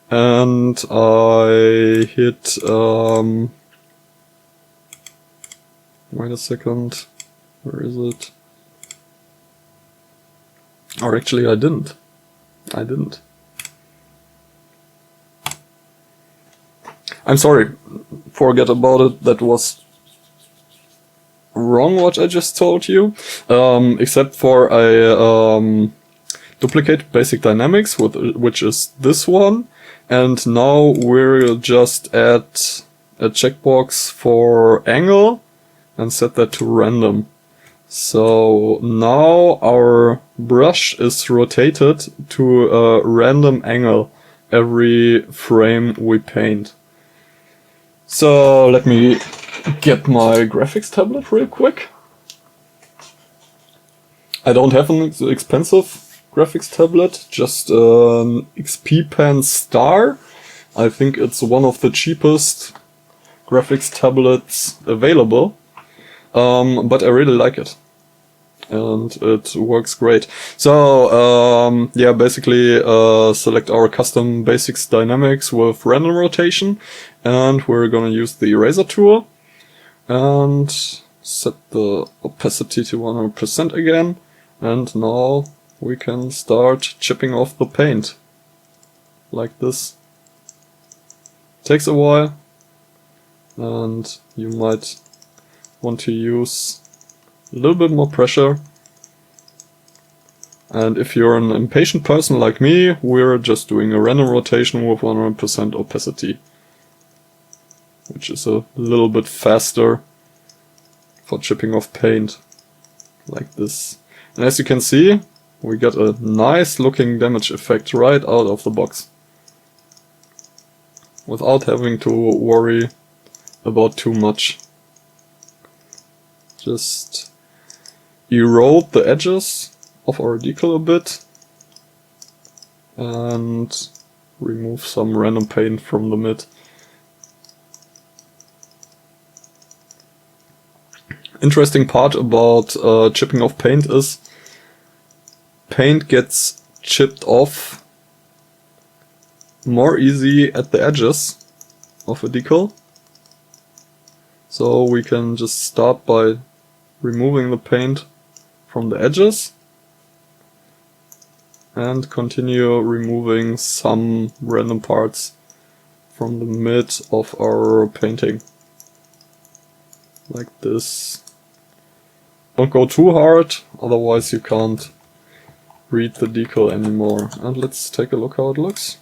and I hit, wait a second, where is it? Or actually I didn't. I'm sorry, forget about it, that was wrong what I just told you. Except for I duplicate basic dynamics, which is this one, and now we'll just add a checkbox for angle and set that to random. So now our brush is rotated to a random angle every frame we paint. So let me get my graphics tablet real quick. I don't have an expensive graphics tablet, just an XP Pen Star. I think it's one of the cheapest graphics tablets available, but I really like it. And it works great. So, yeah, basically select our custom basics dynamics with random rotation, and we're gonna use the eraser tool and set the opacity to 100% again, and now we can start chipping off the paint like this. Takes a while, and you might want to use a little bit more pressure. And if you're an impatient person like me, we're just doing a random rotation with 100% opacity, which is a little bit faster for chipping off paint, like this. And as you can see, we get a nice looking damage effect right out of the box, without having to worry about too much. Just erode the edges of our decal a bit and remove some random paint from the mid. Interesting part about chipping off paint is paint gets chipped off more easy at the edges of a decal. So we can just start by removing the paint from the edges and continue removing some random parts from the mid of our painting. Like this. Don't go too hard, otherwise you can't read the decal anymore. And let's take a look how it looks.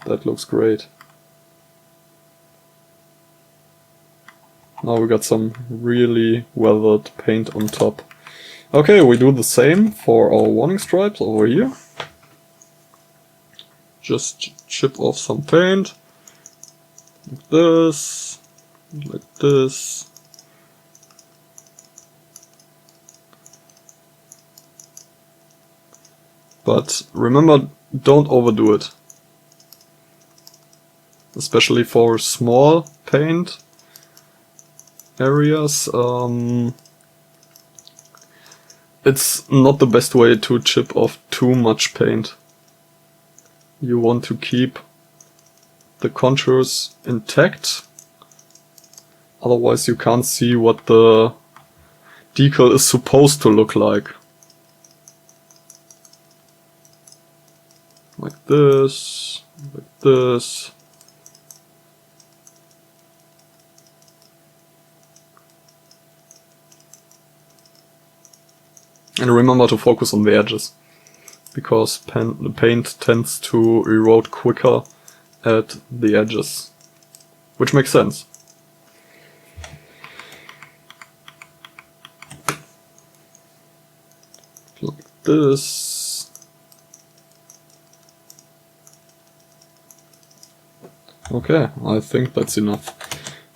That looks great. Now we got some really weathered paint on top. Okay, we do the same for our warning stripes over here. Just chip off some paint. Like this. Like this. But remember, don't overdo it. Especially for small paint areas. It's not the best way to chip off too much paint. You want to keep the contours intact, otherwise you can't see what the decal is supposed to look like. Like this, like this. And remember to focus on the edges, because the paint tends to erode quicker at the edges, which makes sense. Like this. Okay, I think that's enough.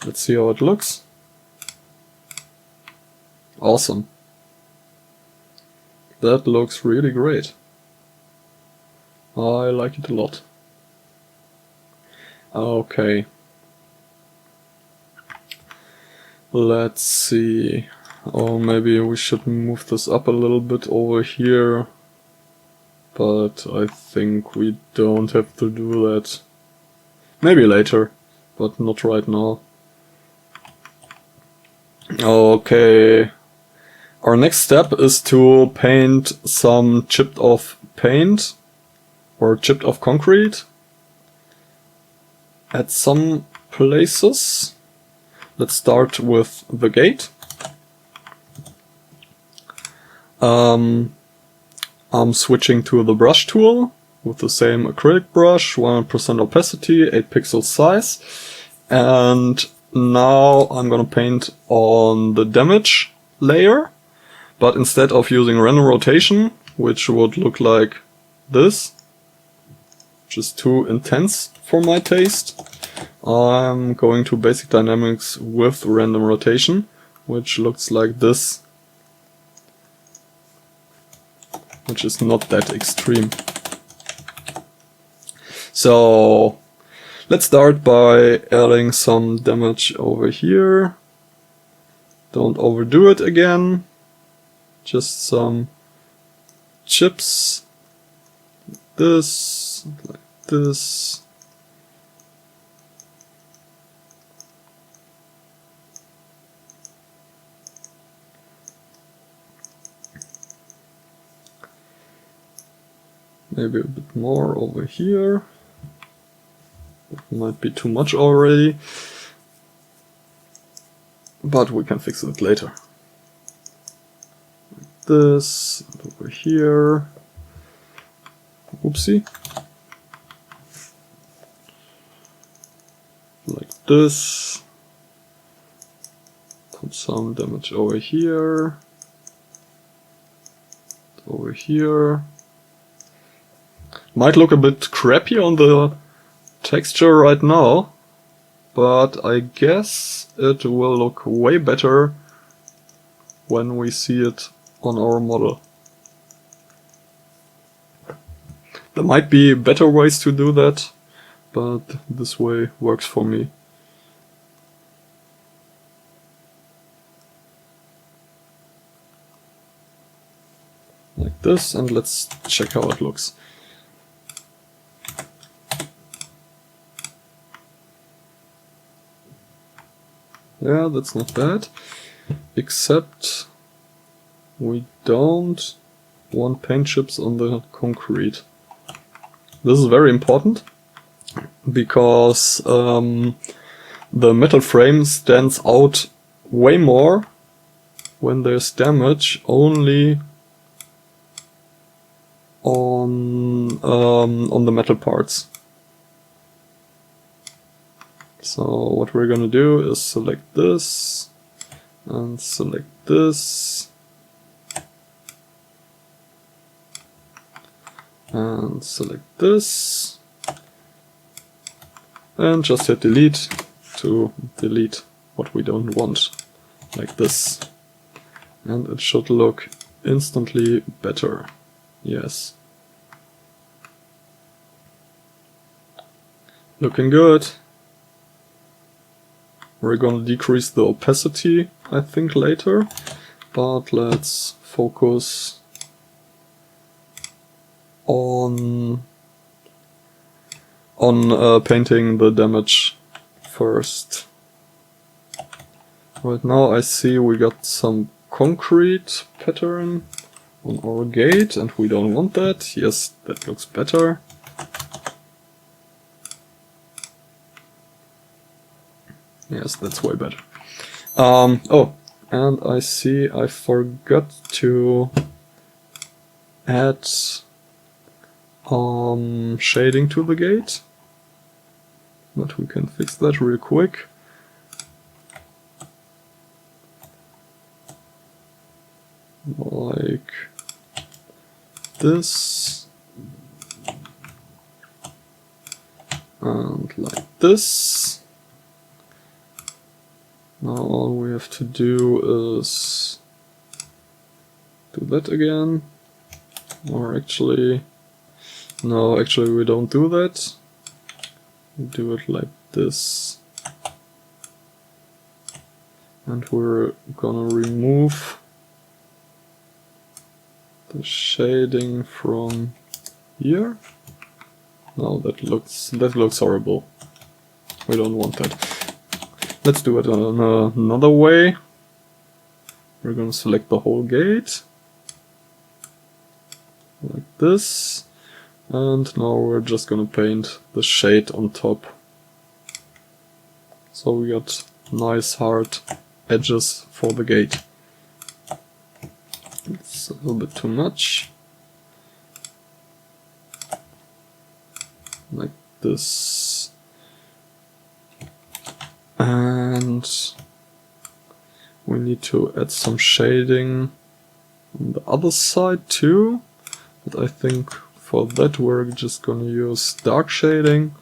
Let's see how it looks. Awesome. That looks really great. I like it a lot. Okay. Let's see. Oh, maybe we should move this up a little bit over here. But I think we don't have to do that. Maybe later, but not right now. Okay. Our next step is to paint some chipped off paint or chipped off concrete at some places. Let's start with the gate. I'm switching to the brush tool with the same acrylic brush, 100% opacity, 8 pixel size. And now I'm gonna paint on the damage layer. But instead of using random rotation, which would look like this, which is too intense for my taste, I'm going to basic dynamics with random rotation, which looks like this, which is not that extreme. So let's start by adding some damage over here. Don't overdo it again. Just some chips, like this, like this. Maybe a bit more over here. That might be too much already, but we can fix it later. This over here. Oopsie. Like this. Put some damage over here. Over here. Might look a bit crappy on the texture right now, but I guess it will look way better when we see it on our model. There might be better ways to do that, but this way works for me. like this, and let's check how it looks. Yeah, that's not bad, except we don't want paint chips on the concrete. This is very important, because the metal frame stands out way more when there's damage only on the metal parts. So what we're gonna do is select this and select this and select this and just hit delete to delete what we don't want, like this. And it should look instantly better. Yes. Looking good. We're gonna decrease the opacity, I think, later, but let's focus on painting the damage first. Right now I see we got some concrete pattern on our gate, and we don't want that. Yes, that looks better. Yes, that's way better. Oh, and I see I forgot to add shading to the gate, but we can fix that real quick. Like this and like this. Now all we have to do is do that again, or actually, no, actually we don't do that. We do it like this. And we're gonna remove the shading from here. No, that looks horrible. We don't want that. Let's do it another way. We're gonna select the whole gate like this, and now we're just gonna paint the shade on top. So we got nice hard edges for the gate. It's a little bit too much. Like this. And we need to add some shading on the other side too. But I think for that we're just gonna use dark shading.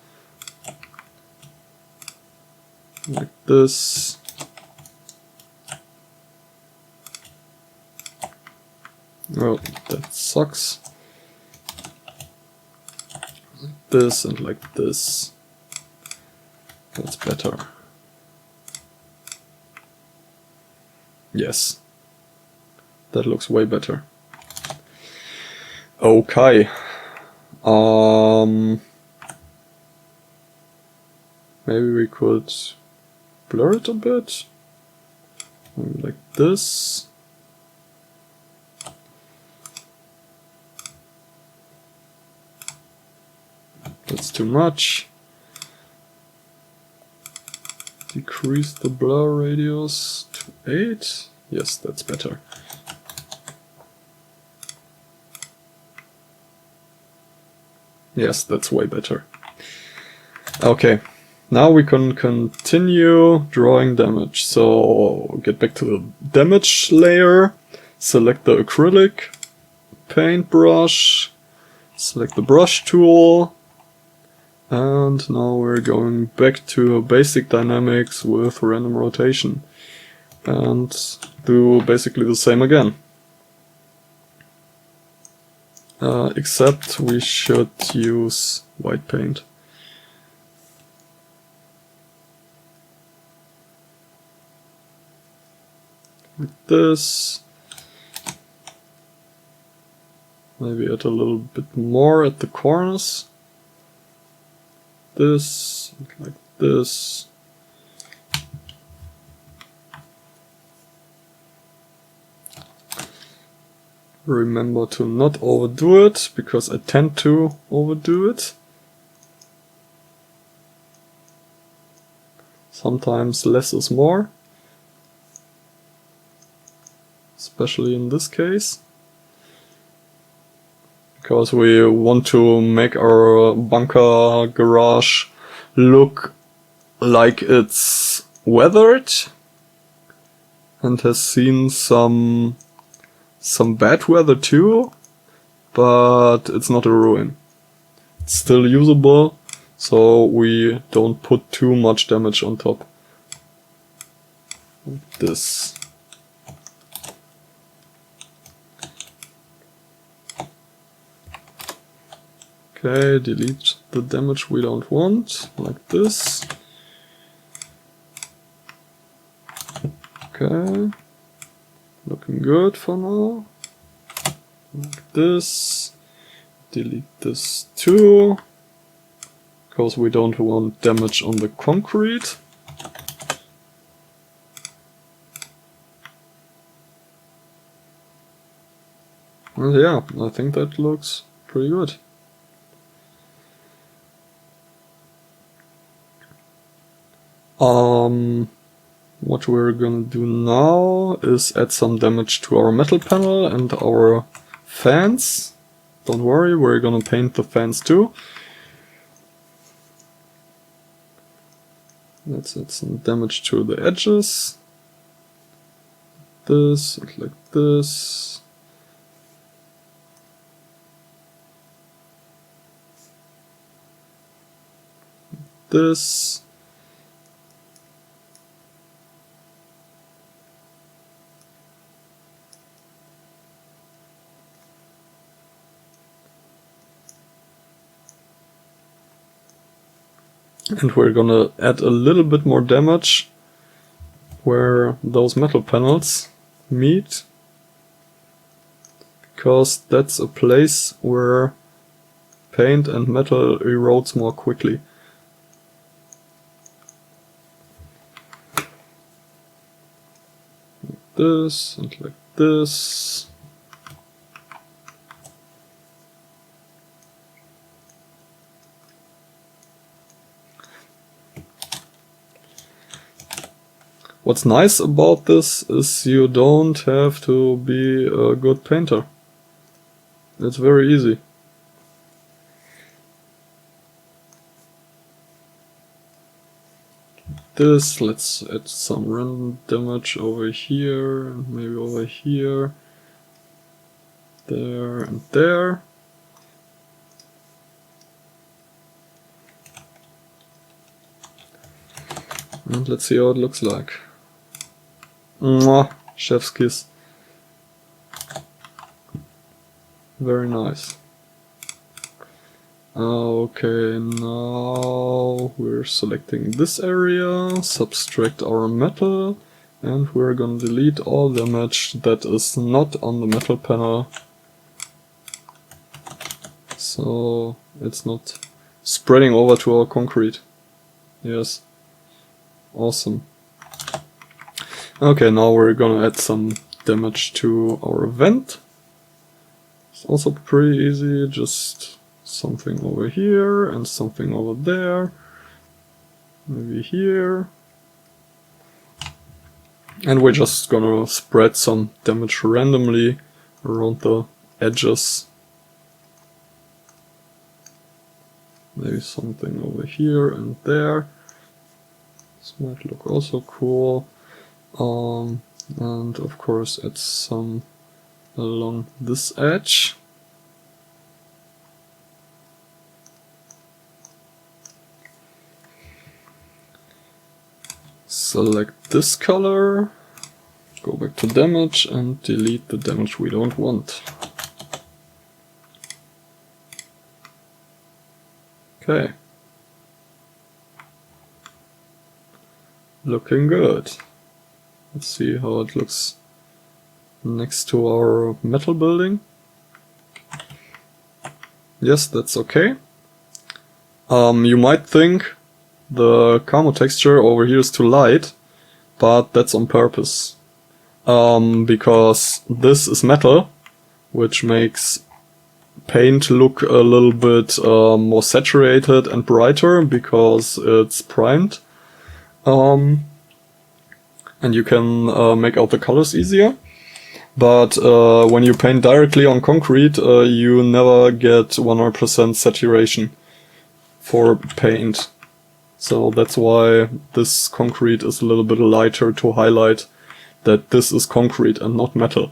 Like this. Oh, that sucks. Like this and like this. That's better. Yes. That looks way better. Okay. Maybe we could blur it a bit. Maybe like this. That's too much. Decrease the blur radius to 8. Yes, that's better. Yes, that's way better. Okay, now we can continue drawing damage. So get back to the damage layer, select the acrylic paintbrush, select the brush tool, and now we're going back to basic dynamics with random rotation and do basically the same again. Except we should use white paint. Like this. Maybe add a little bit more at the corners. This, like this. Remember to not overdo it, because I tend to overdo it. Sometimes less is more. Especially in this case. Because we want to make our bunker garage look like it's weathered and has seen some bad weather too, but it's not a ruin. It's still usable, so we don't put too much damage on top. Like this. Okay, delete the damage we don't want, like this. Okay, looking good for now. Like this. Delete this too, because we don't want damage on the concrete. And yeah, I think that looks pretty good. What we're gonna do now is add some damage to our metal panel and our fans. Don't worry, we're gonna paint the fans too. Let's add some damage to the edges. This, and like this. This. And we're gonna add a little bit more damage where those metal panels meet, because that's a place where paint and metal erodes more quickly. Like this and like this. What's nice about this is you don't have to be a good painter. It's very easy. This, let's add some random damage over here, and maybe over here, there and there. And let's see how it looks like. Mwah, chef's kiss. Very nice. Okay, now we're selecting this area, subtract our metal, and we're gonna delete all damage that is not on the metal panel. So it's not spreading over to our concrete. Yes. Awesome. Okay, now we're gonna add some damage to our vent. It's also pretty easy, just something over here and something over there. Maybe here. And we're just gonna spread some damage randomly around the edges. Maybe something over here and there. This might look also cool. And of course add some along this edge. Select this color, go back to damage and delete the damage we don't want. Okay. Looking good. Let's see how it looks next to our metal building. Yes, that's okay. You might think the camo texture over here is too light, but that's on purpose. Because this is metal, which makes paint look a little bit more saturated and brighter because it's primed. And you can make out the colors easier. But when you paint directly on concrete, you never get 100% saturation for paint. So that's why this concrete is a little bit lighter to highlight that this is concrete and not metal.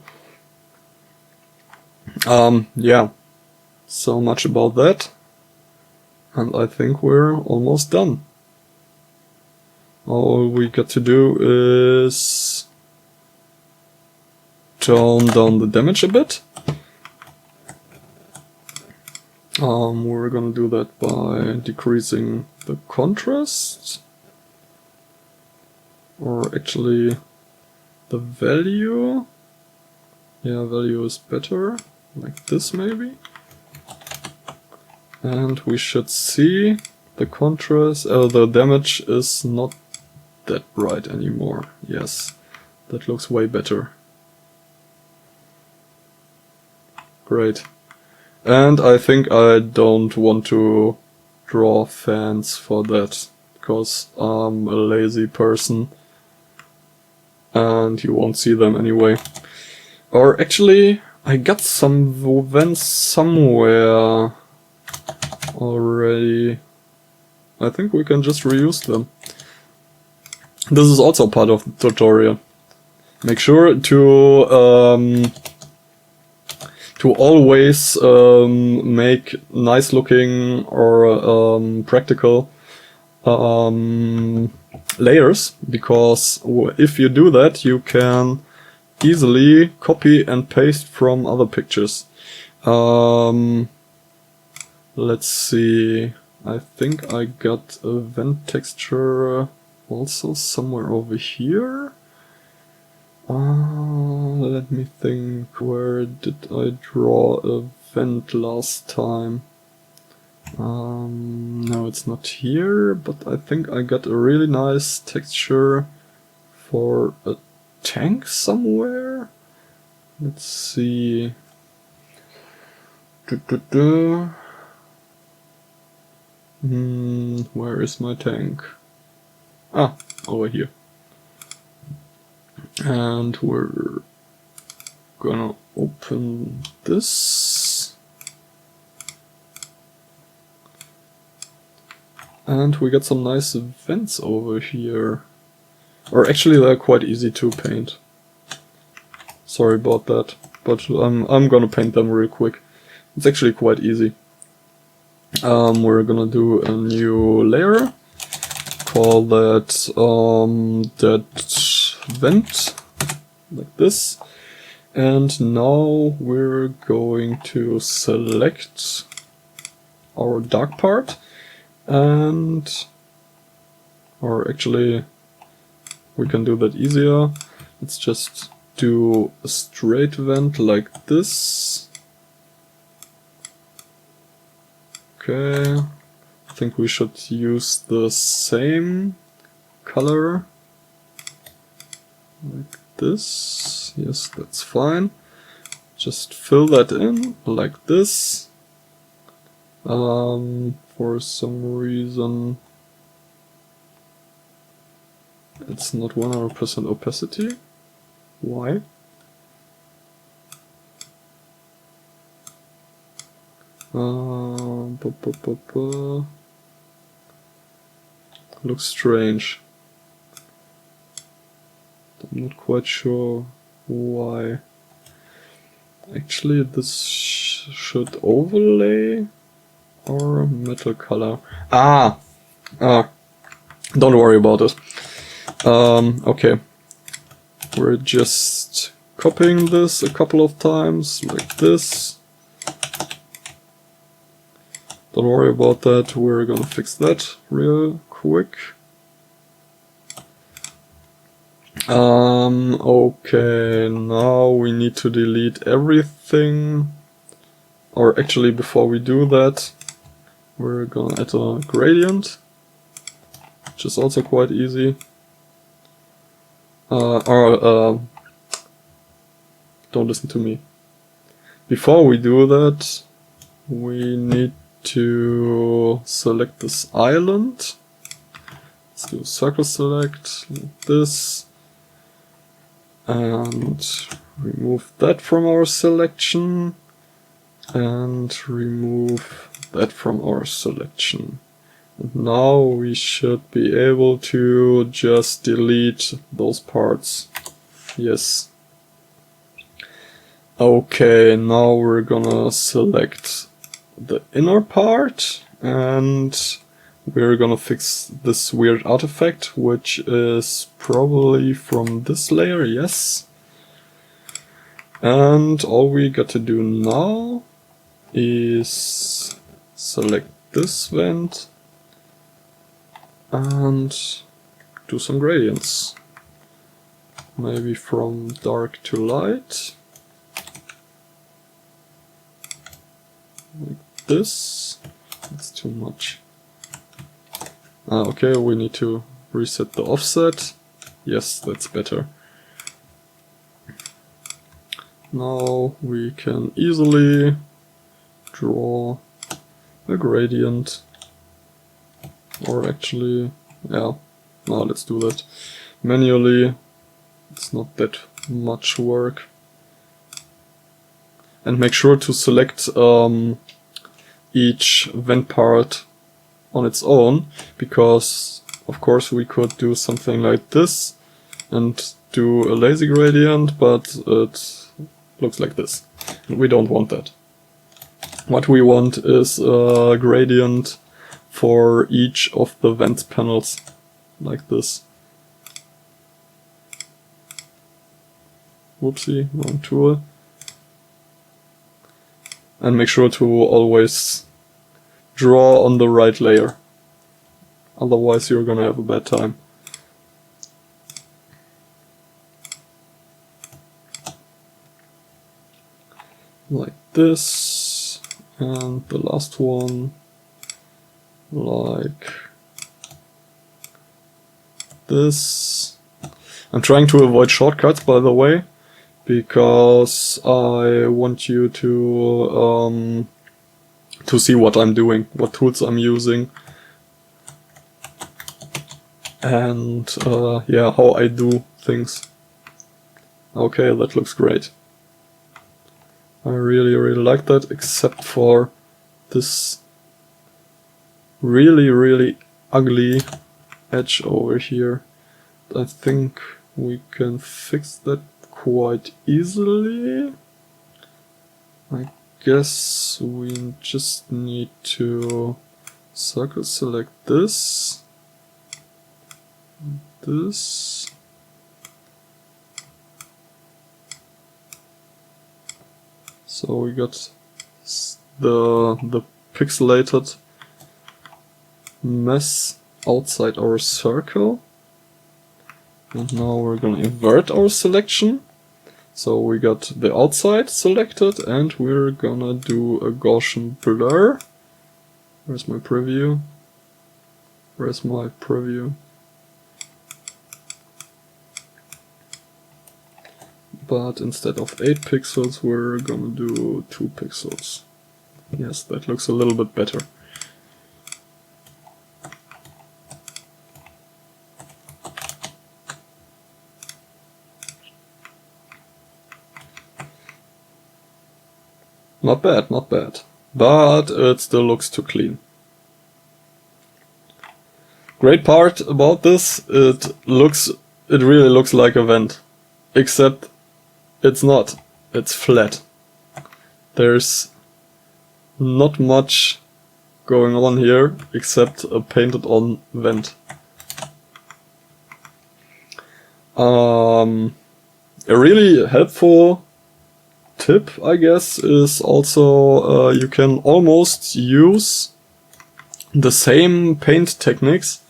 Yeah, so much about that. And I think we're almost done. All we got to do is tone down the damage a bit. We're gonna do that by decreasing the contrast. Or actually the value. Yeah, value is better. Like this maybe. And we should see the contrast, the damage is not that bright anymore. Yes, that looks way better. Great. And I think I don't want to draw fans for that, because I'm a lazy person and you won't see them anyway. Or actually, I got some vents somewhere already. I think we can just reuse them. This is also part of the tutorial. Make sure to always make nice looking or practical layers, because if you do that, you can easily copy and paste from other pictures. Let's see, I think I got a vent texture also somewhere over here. Let me think, where did I draw a vent last time? No, it's not here, but I think I got a really nice texture for a tank somewhere. Let's see. Where is my tank? Ah, over here. And we're gonna open this. And we got some nice vents over here. Or actually they're quite easy to paint. Sorry about that, but I'm gonna paint them real quick. It's actually quite easy. We're gonna do a new layer. Call that vent, like this. And now we're going to select our dark part, and, or actually we can do that easier. Let's just do a straight vent like this. Okay, I think we should use the same color like this. Yes, that's fine. Just fill that in like this. For some reason it's not 100% opacity. Why? Looks strange. I'm not quite sure why. Actually, this should overlay or metal color. Don't worry about it. Okay. We're just copying this a couple of times, like this. Don't worry about that, we're gonna fix that real quick. Okay, now we need to delete everything or actually before we do that, we're gonna add a gradient, which is also quite easy. Don't listen to me. Before we do that, we need to select this island. Let's do circle select, like this, and remove that from our selection, and remove that from our selection. And now we should be able to just delete those parts. Yes. Okay, now we're gonna select the inner part, and we're gonna fix this weird artifact, which is probably from this layer, yes. And all we got to do now is select this vent and do some gradients. Maybe from dark to light. Like this. That's too much. Okay, we need to reset the offset. Yes, that's better. Now we can easily draw a gradient. Or actually, yeah, now let's do that manually. It's not that much work. And make sure to select each vent part on its own, because of course we could do something like this and do a lazy gradient, but it looks like this. We don't want that. What we want is a gradient for each of the vent panels, like this. Whoopsie, wrong tool. And make sure to always draw on the right layer. Otherwise you're gonna have a bad time. Like this. And the last one like this. I'm trying to avoid shortcuts, by the way, because I want you to see what I'm doing, what tools I'm using, and yeah, how I do things. Okay, that looks great. I really like that, except for this really ugly edge over here. I think we can fix that quite easily. I guess we just need to circle select this, this, so we got the pixelated mess outside our circle. And now we're gonna invert our selection. So we got the outside selected, and we're gonna do a Gaussian blur. Where's my preview? Where's my preview? But instead of 8 pixels, we're gonna do 2 pixels. Yes, that looks a little bit better. Not bad, not bad. But it still looks too clean. Great part about this, it really looks like a vent. Except it's not. It's flat. There's not much going on here except a painted on vent. A really helpful tip, I guess, is also you can almost use the same paint techniques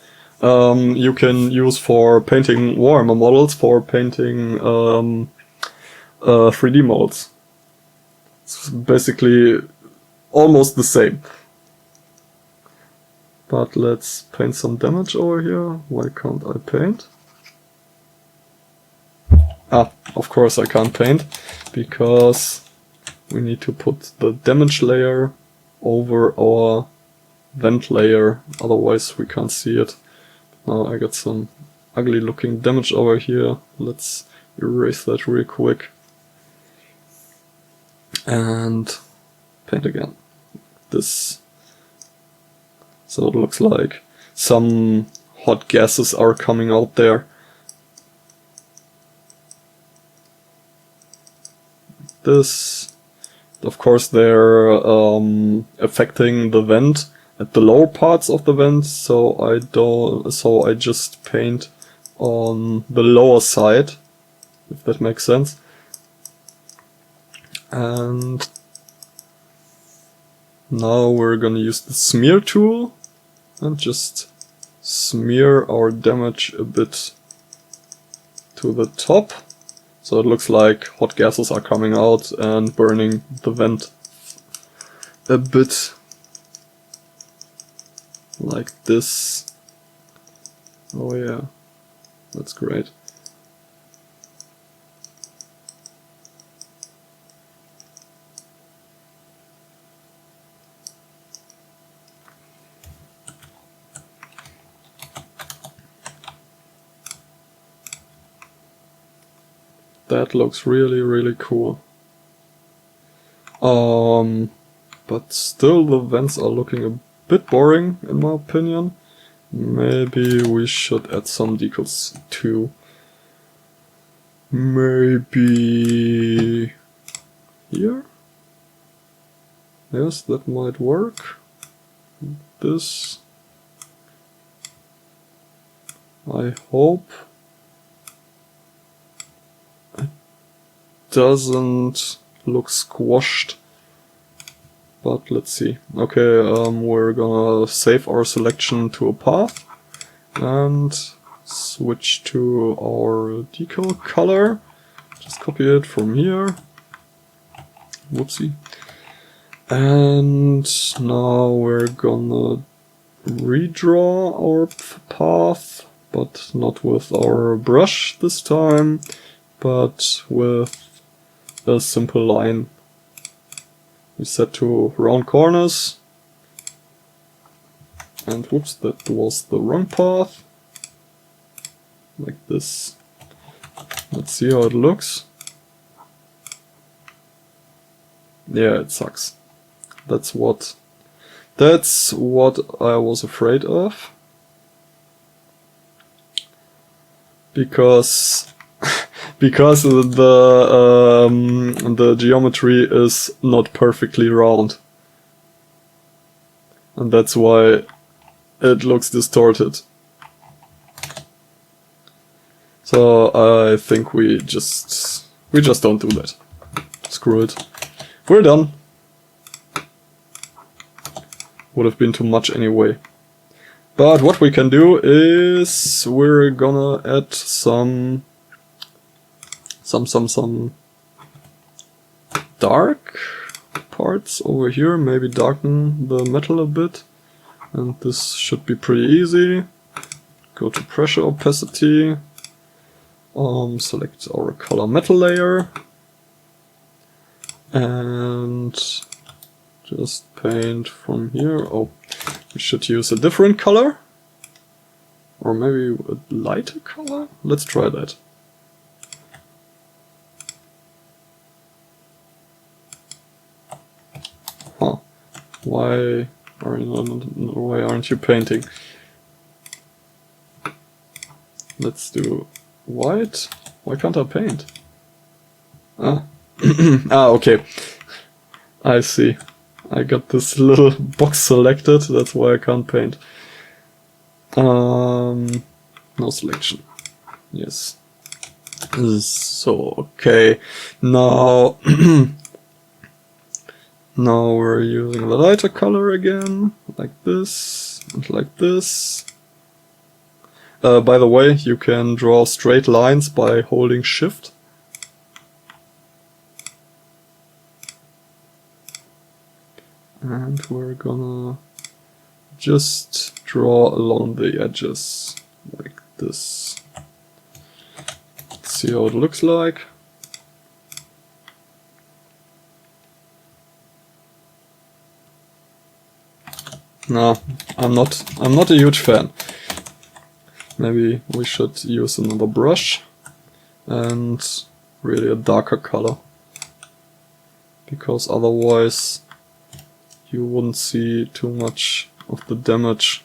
you can use for painting Warhammer models, for painting 3D models. It's basically almost the same. But let's paint some damage over here. Why can't I paint? Ah, of course I can't paint, because we need to put the damage layer over our vent layer, otherwise we can't see it. Now I got some ugly looking damage over here. Let's erase that real quick. And paint again. This. So it looks like some hot gases are coming out there. This. Of course they're affecting the vent at the lower parts of the vent, so I just paint on the lower side, if that makes sense. And now we're gonna use the smear tool and just smear our damage a bit to the top, so it looks like hot gases are coming out and burning the vent a bit. Like this. Oh yeah, that's great. That looks really, really cool. But still the vents are looking a bit boring in my opinion. Maybe we should add some decals too. Maybe here? Yes, that might work. This. I hope it doesn't look squashed. But let's see. Okay, we're gonna save our selection to a path and switch to our decal color. Just copy it from here. Whoopsie. And now we're gonna redraw our path, but not with our brush this time, but with a simple line. We set to round corners, and whoops, that was the wrong path. Like this. Let's see how it looks. Yeah, it sucks. That's what I was afraid of. Because the geometry is not perfectly round. And that's why it looks distorted. So I think we just don't do that. Screw it. We're done. Would have been too much anyway. But what we can do is we're gonna add some dark parts over here, maybe darken the metal a bit, and this should be pretty easy. Go to pressure opacity, select our color metal layer, and just paint from here. Oh, we should use a different color, or maybe a lighter color. Let's try that. Huh. Why aren't you painting? Let's do white. Why can't I paint? Ah. Ah, okay. I see. I got this little box selected, that's why I can't paint. No selection. Yes. So, okay. Now now we're using the lighter color again, like this, and like this. By the way, you can draw straight lines by holding Shift. And we're gonna just draw along the edges like this. Let's see how it looks like. No, I'm not a huge fan. Maybe we should use another brush and really a darker color, because otherwise you wouldn't see too much of the damage.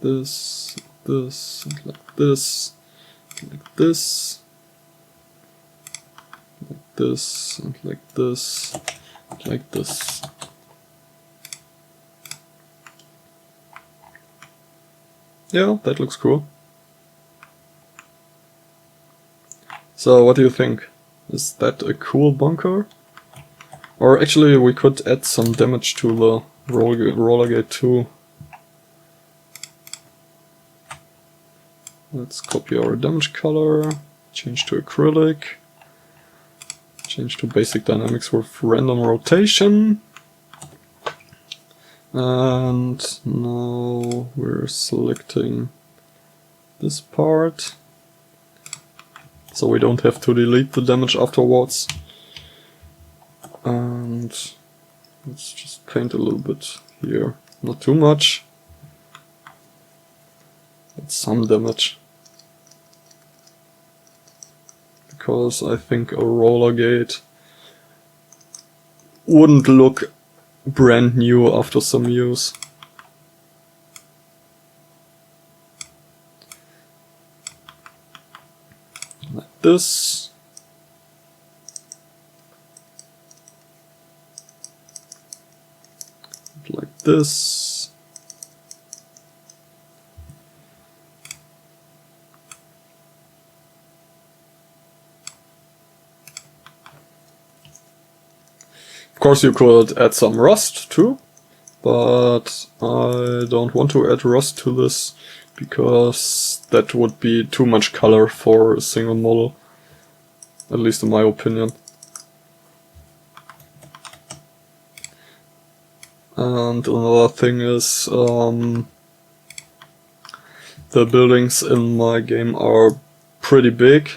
This, and like this, like this, like this, and like this, like this. Yeah, that looks cool. So what do you think? Is that a cool bunker? Or actually we could add some damage to the roller gate too. Let's copy our damage color, change to acrylic, change to basic dynamics with random rotation. And now we're selecting this part, so we don't have to delete the damage afterwards. And let's just paint a little bit here, not too much. It's some damage, because I think a roller gate wouldn't look brand new after some use. Like this. Like this. Of course you could add some rust too, but I don't want to add rust to this, because that would be too much color for a single model, at least in my opinion. And another thing is, the buildings in my game are pretty big,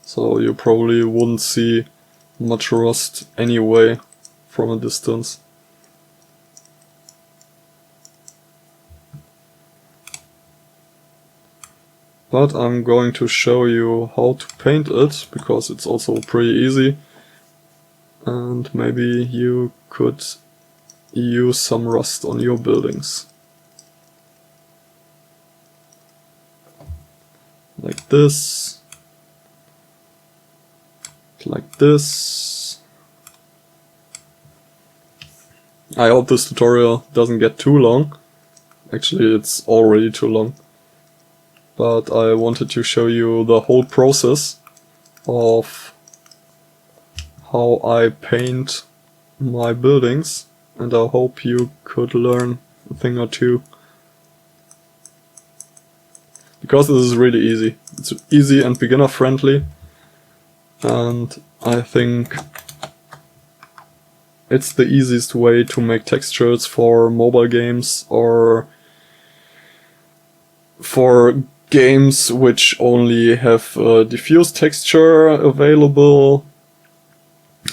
so you probably wouldn't see much rust anyway from a distance. But I'm going to show you how to paint it, because it's also pretty easy, and maybe you could use some rust on your buildings. Like this, like this. I hope this tutorial doesn't get too long. Actually, it's already too long. But I wanted to show you the whole process of how I paint my buildings, and I hope you could learn a thing or two. Because this is really easy. It's easy and beginner friendly, and I think it's the easiest way to make textures for mobile games or for games which only have a diffuse texture available.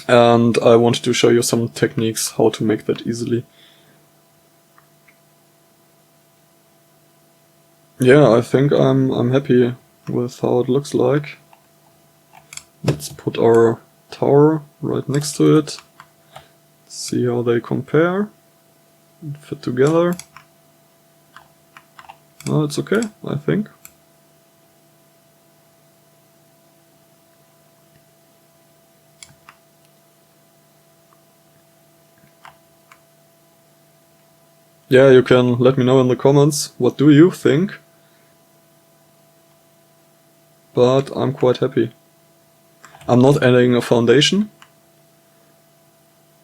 And I wanted to show you some techniques how to make that easily. Yeah, I think I'm happy with how it looks like. Let's put our tower right next to it. See how they compare and fit together. No, it's okay, I think. Yeah, you can let me know in the comments, what do you think? But I'm quite happy. I'm not adding a foundation,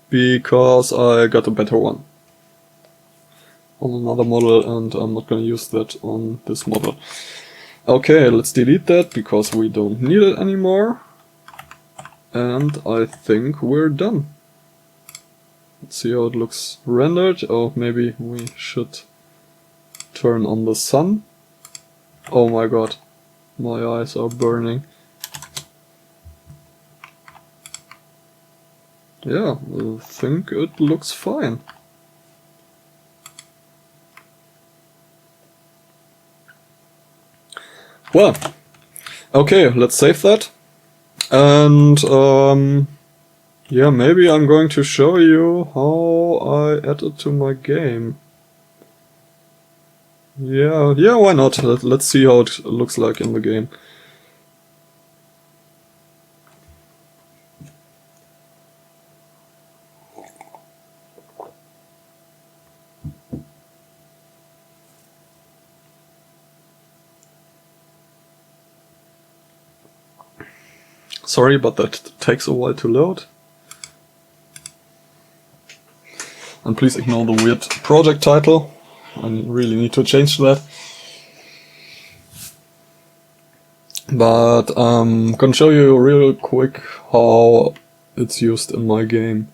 because I got a better one on another model, and I'm not gonna use that on this model. Okay, let's delete that, because we don't need it anymore. and I think we're done. Let's see how it looks rendered. Oh, maybe we should turn on the sun. Oh my god, my eyes are burning. Yeah, I think it looks fine. Well, okay, let's save that. And yeah, maybe I'm going to show you how I add it to my game. Yeah, why not? Let's see how it looks like in the game. Sorry, but that takes a while to load. And please ignore the weird project title. I really need to change that. But I'm gonna show you real quick how it's used in my game.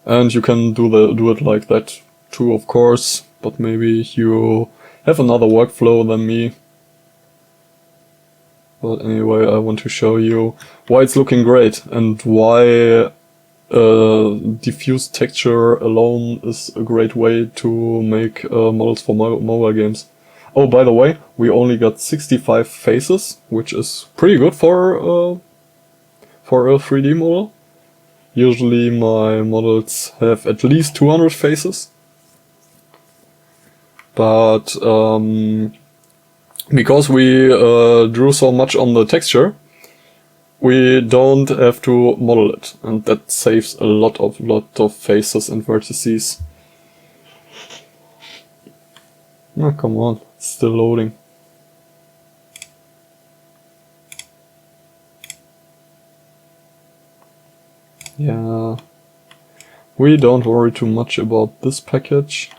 And you can do it like that too, of course, but maybe you have another workflow than me. But anyway, I want to show you why it's looking great and why diffuse texture alone is a great way to make models for mobile games. Oh, by the way, we only got 65 faces, which is pretty good for a 3D model. Usually my models have at least 200 faces. But because we drew so much on the texture, we don't have to model it, and that saves a lot of faces and vertices. Oh, come on, it's still loading. Yeah, we don't worry too much about this package,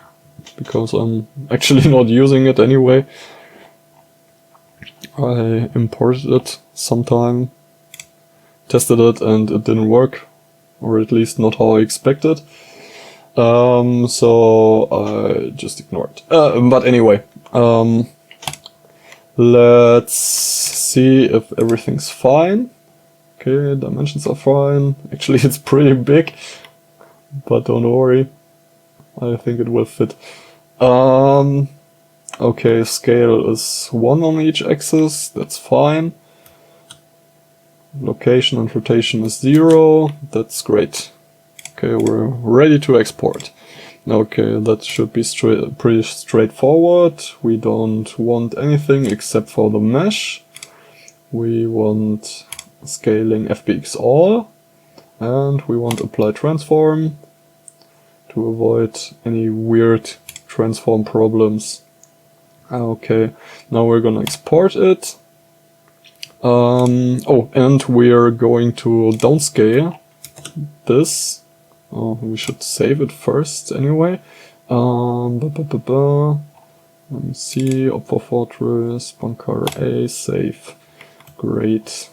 because I'm actually not using it anyway. I imported it sometime, tested it, and it didn't work, or at least not how I expected. So I just ignored it. But anyway, let's see if everything's fine. Okay, dimensions are fine. Actually, it's pretty big, but don't worry, I think it will fit. Okay, scale is 1 on each axis, that's fine. Location and rotation is 0, that's great. Okay, we're ready to export. Okay, that should be pretty straightforward. We don't want anything except for the mesh. We want scaling FBX all, and we want apply transform to avoid any weird transform problems. Okay, now we're gonna export it. Oh, and we're going to downscale this. Oh, we should save it first anyway. Let me see, Opfer Fortress, Bunker A, save. Great.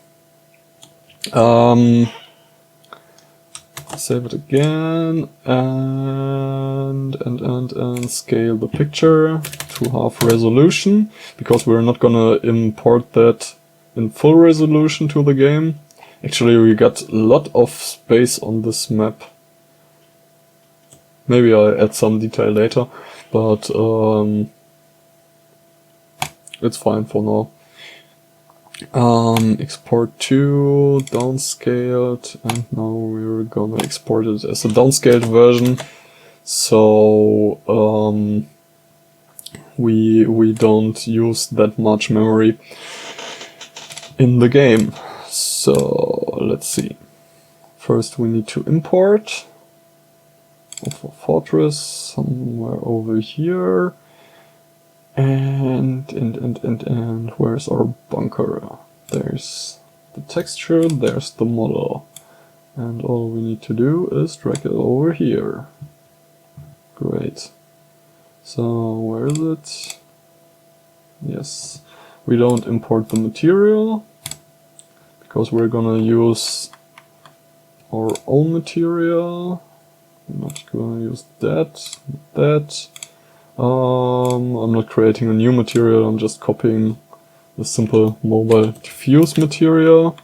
Save it again and scale the picture to half resolution, because we're not gonna import that in full resolution to the game. Actually, we got a lot of space on this map. Maybe I add some detail later, but it's fine for now. Export to downscaled, and now we're gonna export it as a downscaled version, so we don't use that much memory in the game. So let's see. First we need to import Opfer Fortress somewhere over here. And where's our bunker? There's the texture, there's the model. And all we need to do is drag it over here. Great. So where is it? Yes. We don't import the material, because we're gonna use our own material. I'm not gonna use that. I'm not creating a new material, I'm just copying the simple mobile diffuse material,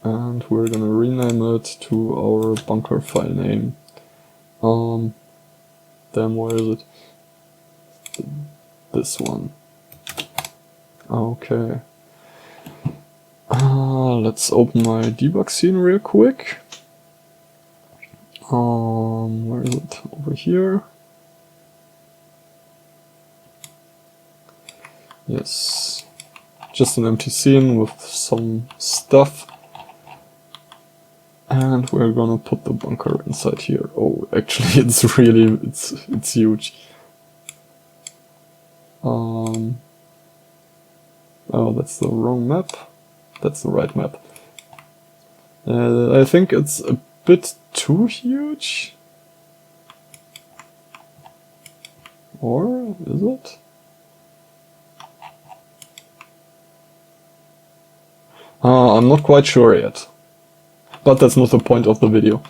and we're gonna rename it to our bunker file name. Then where is it? This one. Okay. Let's open my debug scene real quick. Where is it? Over here. Yes. Just an empty scene with some stuff. And we're gonna put the bunker inside here. Oh, actually it's really, it's huge. Oh, that's the wrong map. That's the right map. I think it's a bit too huge. Or is it? I'm not quite sure yet. But that's not the point of the video.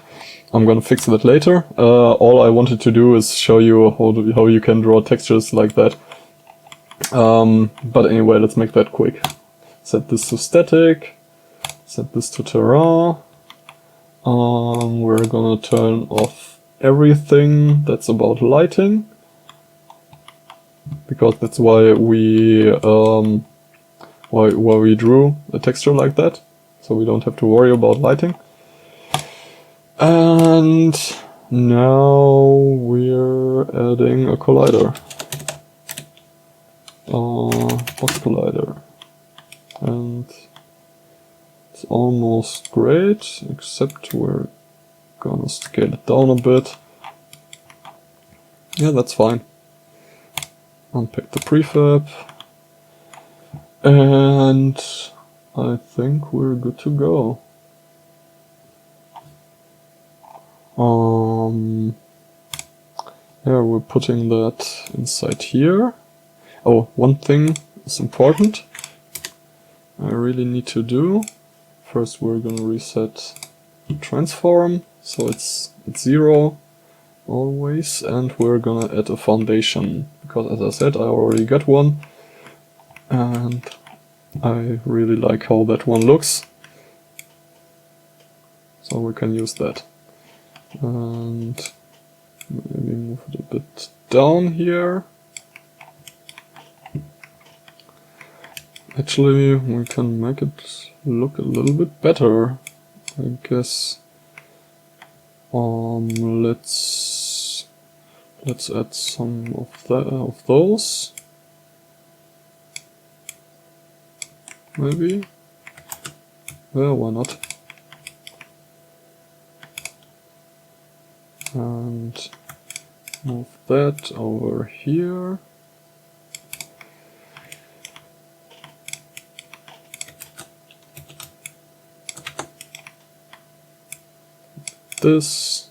I'm gonna fix that later. All I wanted to do is show you how you can draw textures like that. But anyway, let's make that quick. Set this to static. Set this to terrain. We're gonna turn off everything that's about lighting, because that's why we why we drew a texture like that, so we don't have to worry about lighting. And now we're adding a collider, box collider, and it's almost great, except we're gonna scale it down a bit. Yeah, that's fine. Unpack the prefab, and I think we're good to go. Yeah, we're putting that inside here. Oh, one thing is important I really need to do. First we're gonna reset transform, so it's 0 always, and we're gonna add a foundation, because as I said, I already got one, and I really like how that one looks, so we can use that. And maybe move it a bit down here. Actually, we can make it look a little bit better, I guess. Let's add some of those. Maybe. Well, why not? And move that over here. This.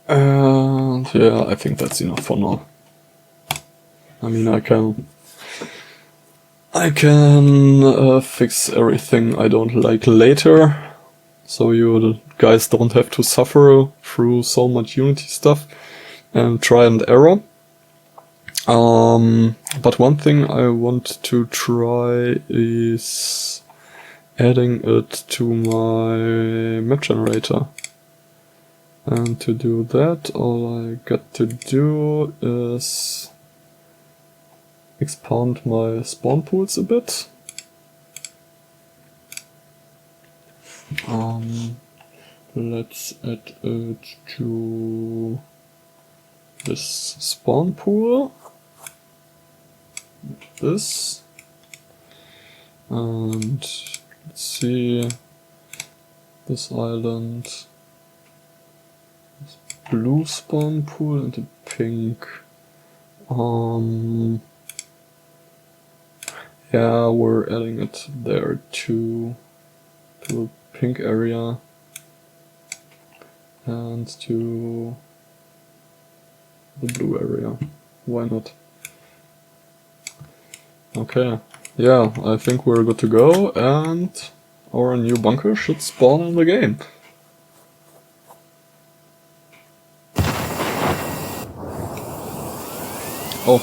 And yeah, I think that's enough for now. I mean, I can fix everything I don't like later, so you guys don't have to suffer through so much Unity stuff and try and error. But one thing I want to try is adding it to my map generator. And to do that, all I got to do is expand my spawn pools a bit. Let's add it to this spawn pool. This. And let's see, this island, this blue spawn pool and a pink. Yeah, we're adding it there too, to a pink area, and to the blue area. Why not? Okay, yeah, I think we're good to go, and our new bunker should spawn in the game. Oh.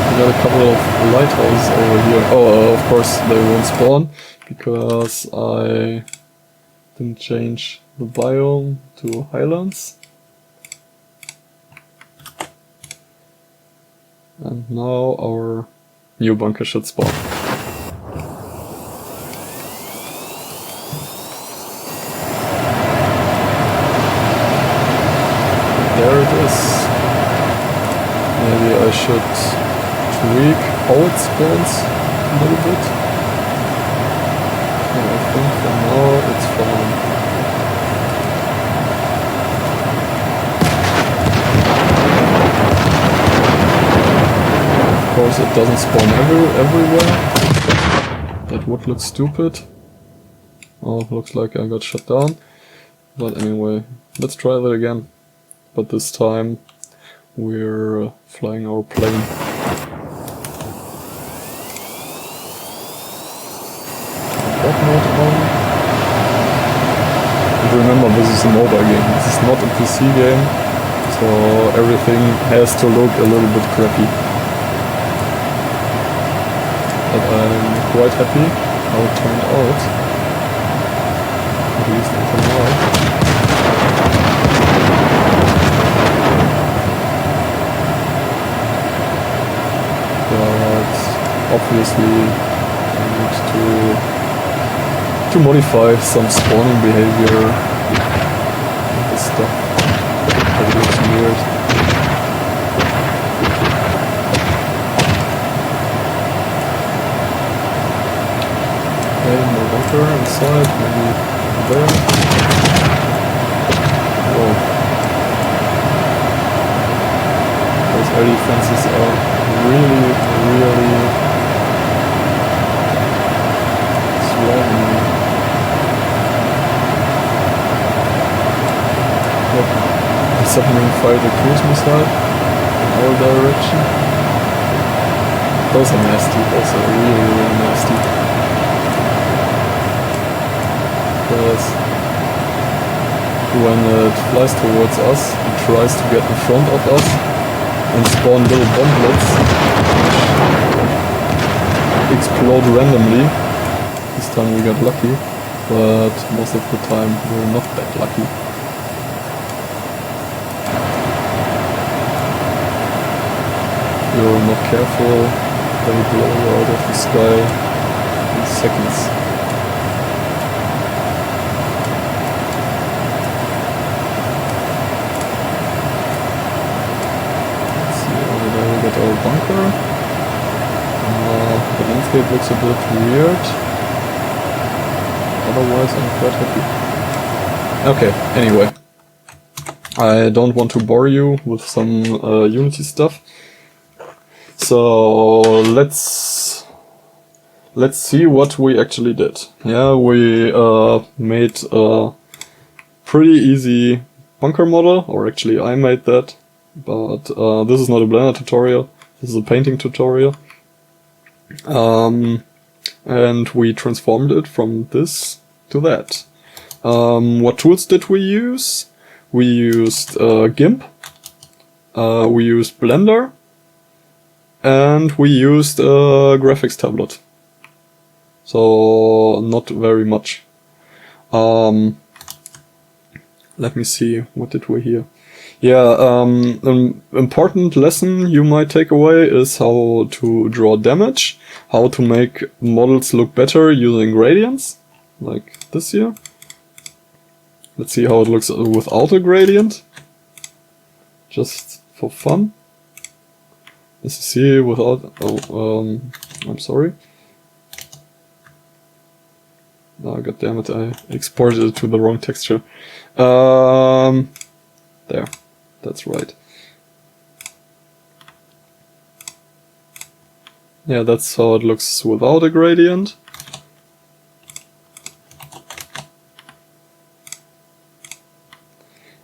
We got a couple of lighthouses over here. Oh, of course they won't spawn, because I didn't change the biome to highlands. And now our new bunker should spawn. There it is. Maybe I should tweak how it spawns a little bit. And I think for now it's fine. Of course it doesn't spawn everywhere. That would look stupid. Oh, looks like I got shut down. But anyway, let's try that again. But this time we're flying our plane. That mode on. And remember, this is a mobile game, this is not a PC game, so everything has to look a little bit crappy. But I'm quite happy how it turned out. At least until now. But obviously I need to modify some spawning behavior and this stuff. It looks weird. Okay, more bunker inside, maybe there. Whoa. Those air defenses are really slaughtering me. Look, the submarine fired a cruise missile in our direction. Those are nasty, those are really nasty. Because when it flies towards us, it tries to get in front of us and spawn little bomblets which explode randomly. This time we got lucky, but most of the time we're not that lucky. If you're not careful, they blow you out of the sky in seconds. Our bunker. The landscape looks a bit weird. Otherwise I'm quite happy. Okay, anyway. I don't want to bore you with some Unity stuff. So let's see what we actually did. Yeah, we made a pretty easy bunker model, or actually I made that. But this is not a Blender tutorial, this is a painting tutorial. And we transformed it from this to that. What tools did we use? We used GIMP, we used Blender, and we used a graphics tablet. So not very much. Let me see, what did we hear? Yeah, an important lesson you might take away is how to draw damage, how to make models look better using gradients, like this here. Let's see how it looks without a gradient, just for fun. As you see, without, I'm sorry. Oh, god damn it, I exported it to the wrong texture. There. That's right. Yeah, that's how it looks without a gradient.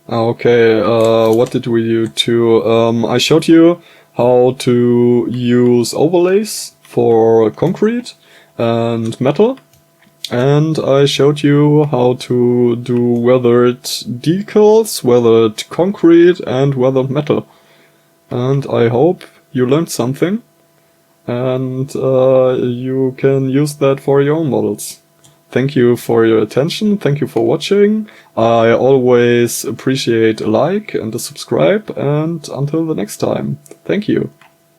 Okay, what did we do too? I showed you how to use overlays for concrete and metal. And I showed you how to do weathered decals, weathered concrete, and weathered metal. And I hope you learned something, and you can use that for your own models. Thank you for your attention, thank you for watching. I always appreciate a like and a subscribe, and until the next time, thank you.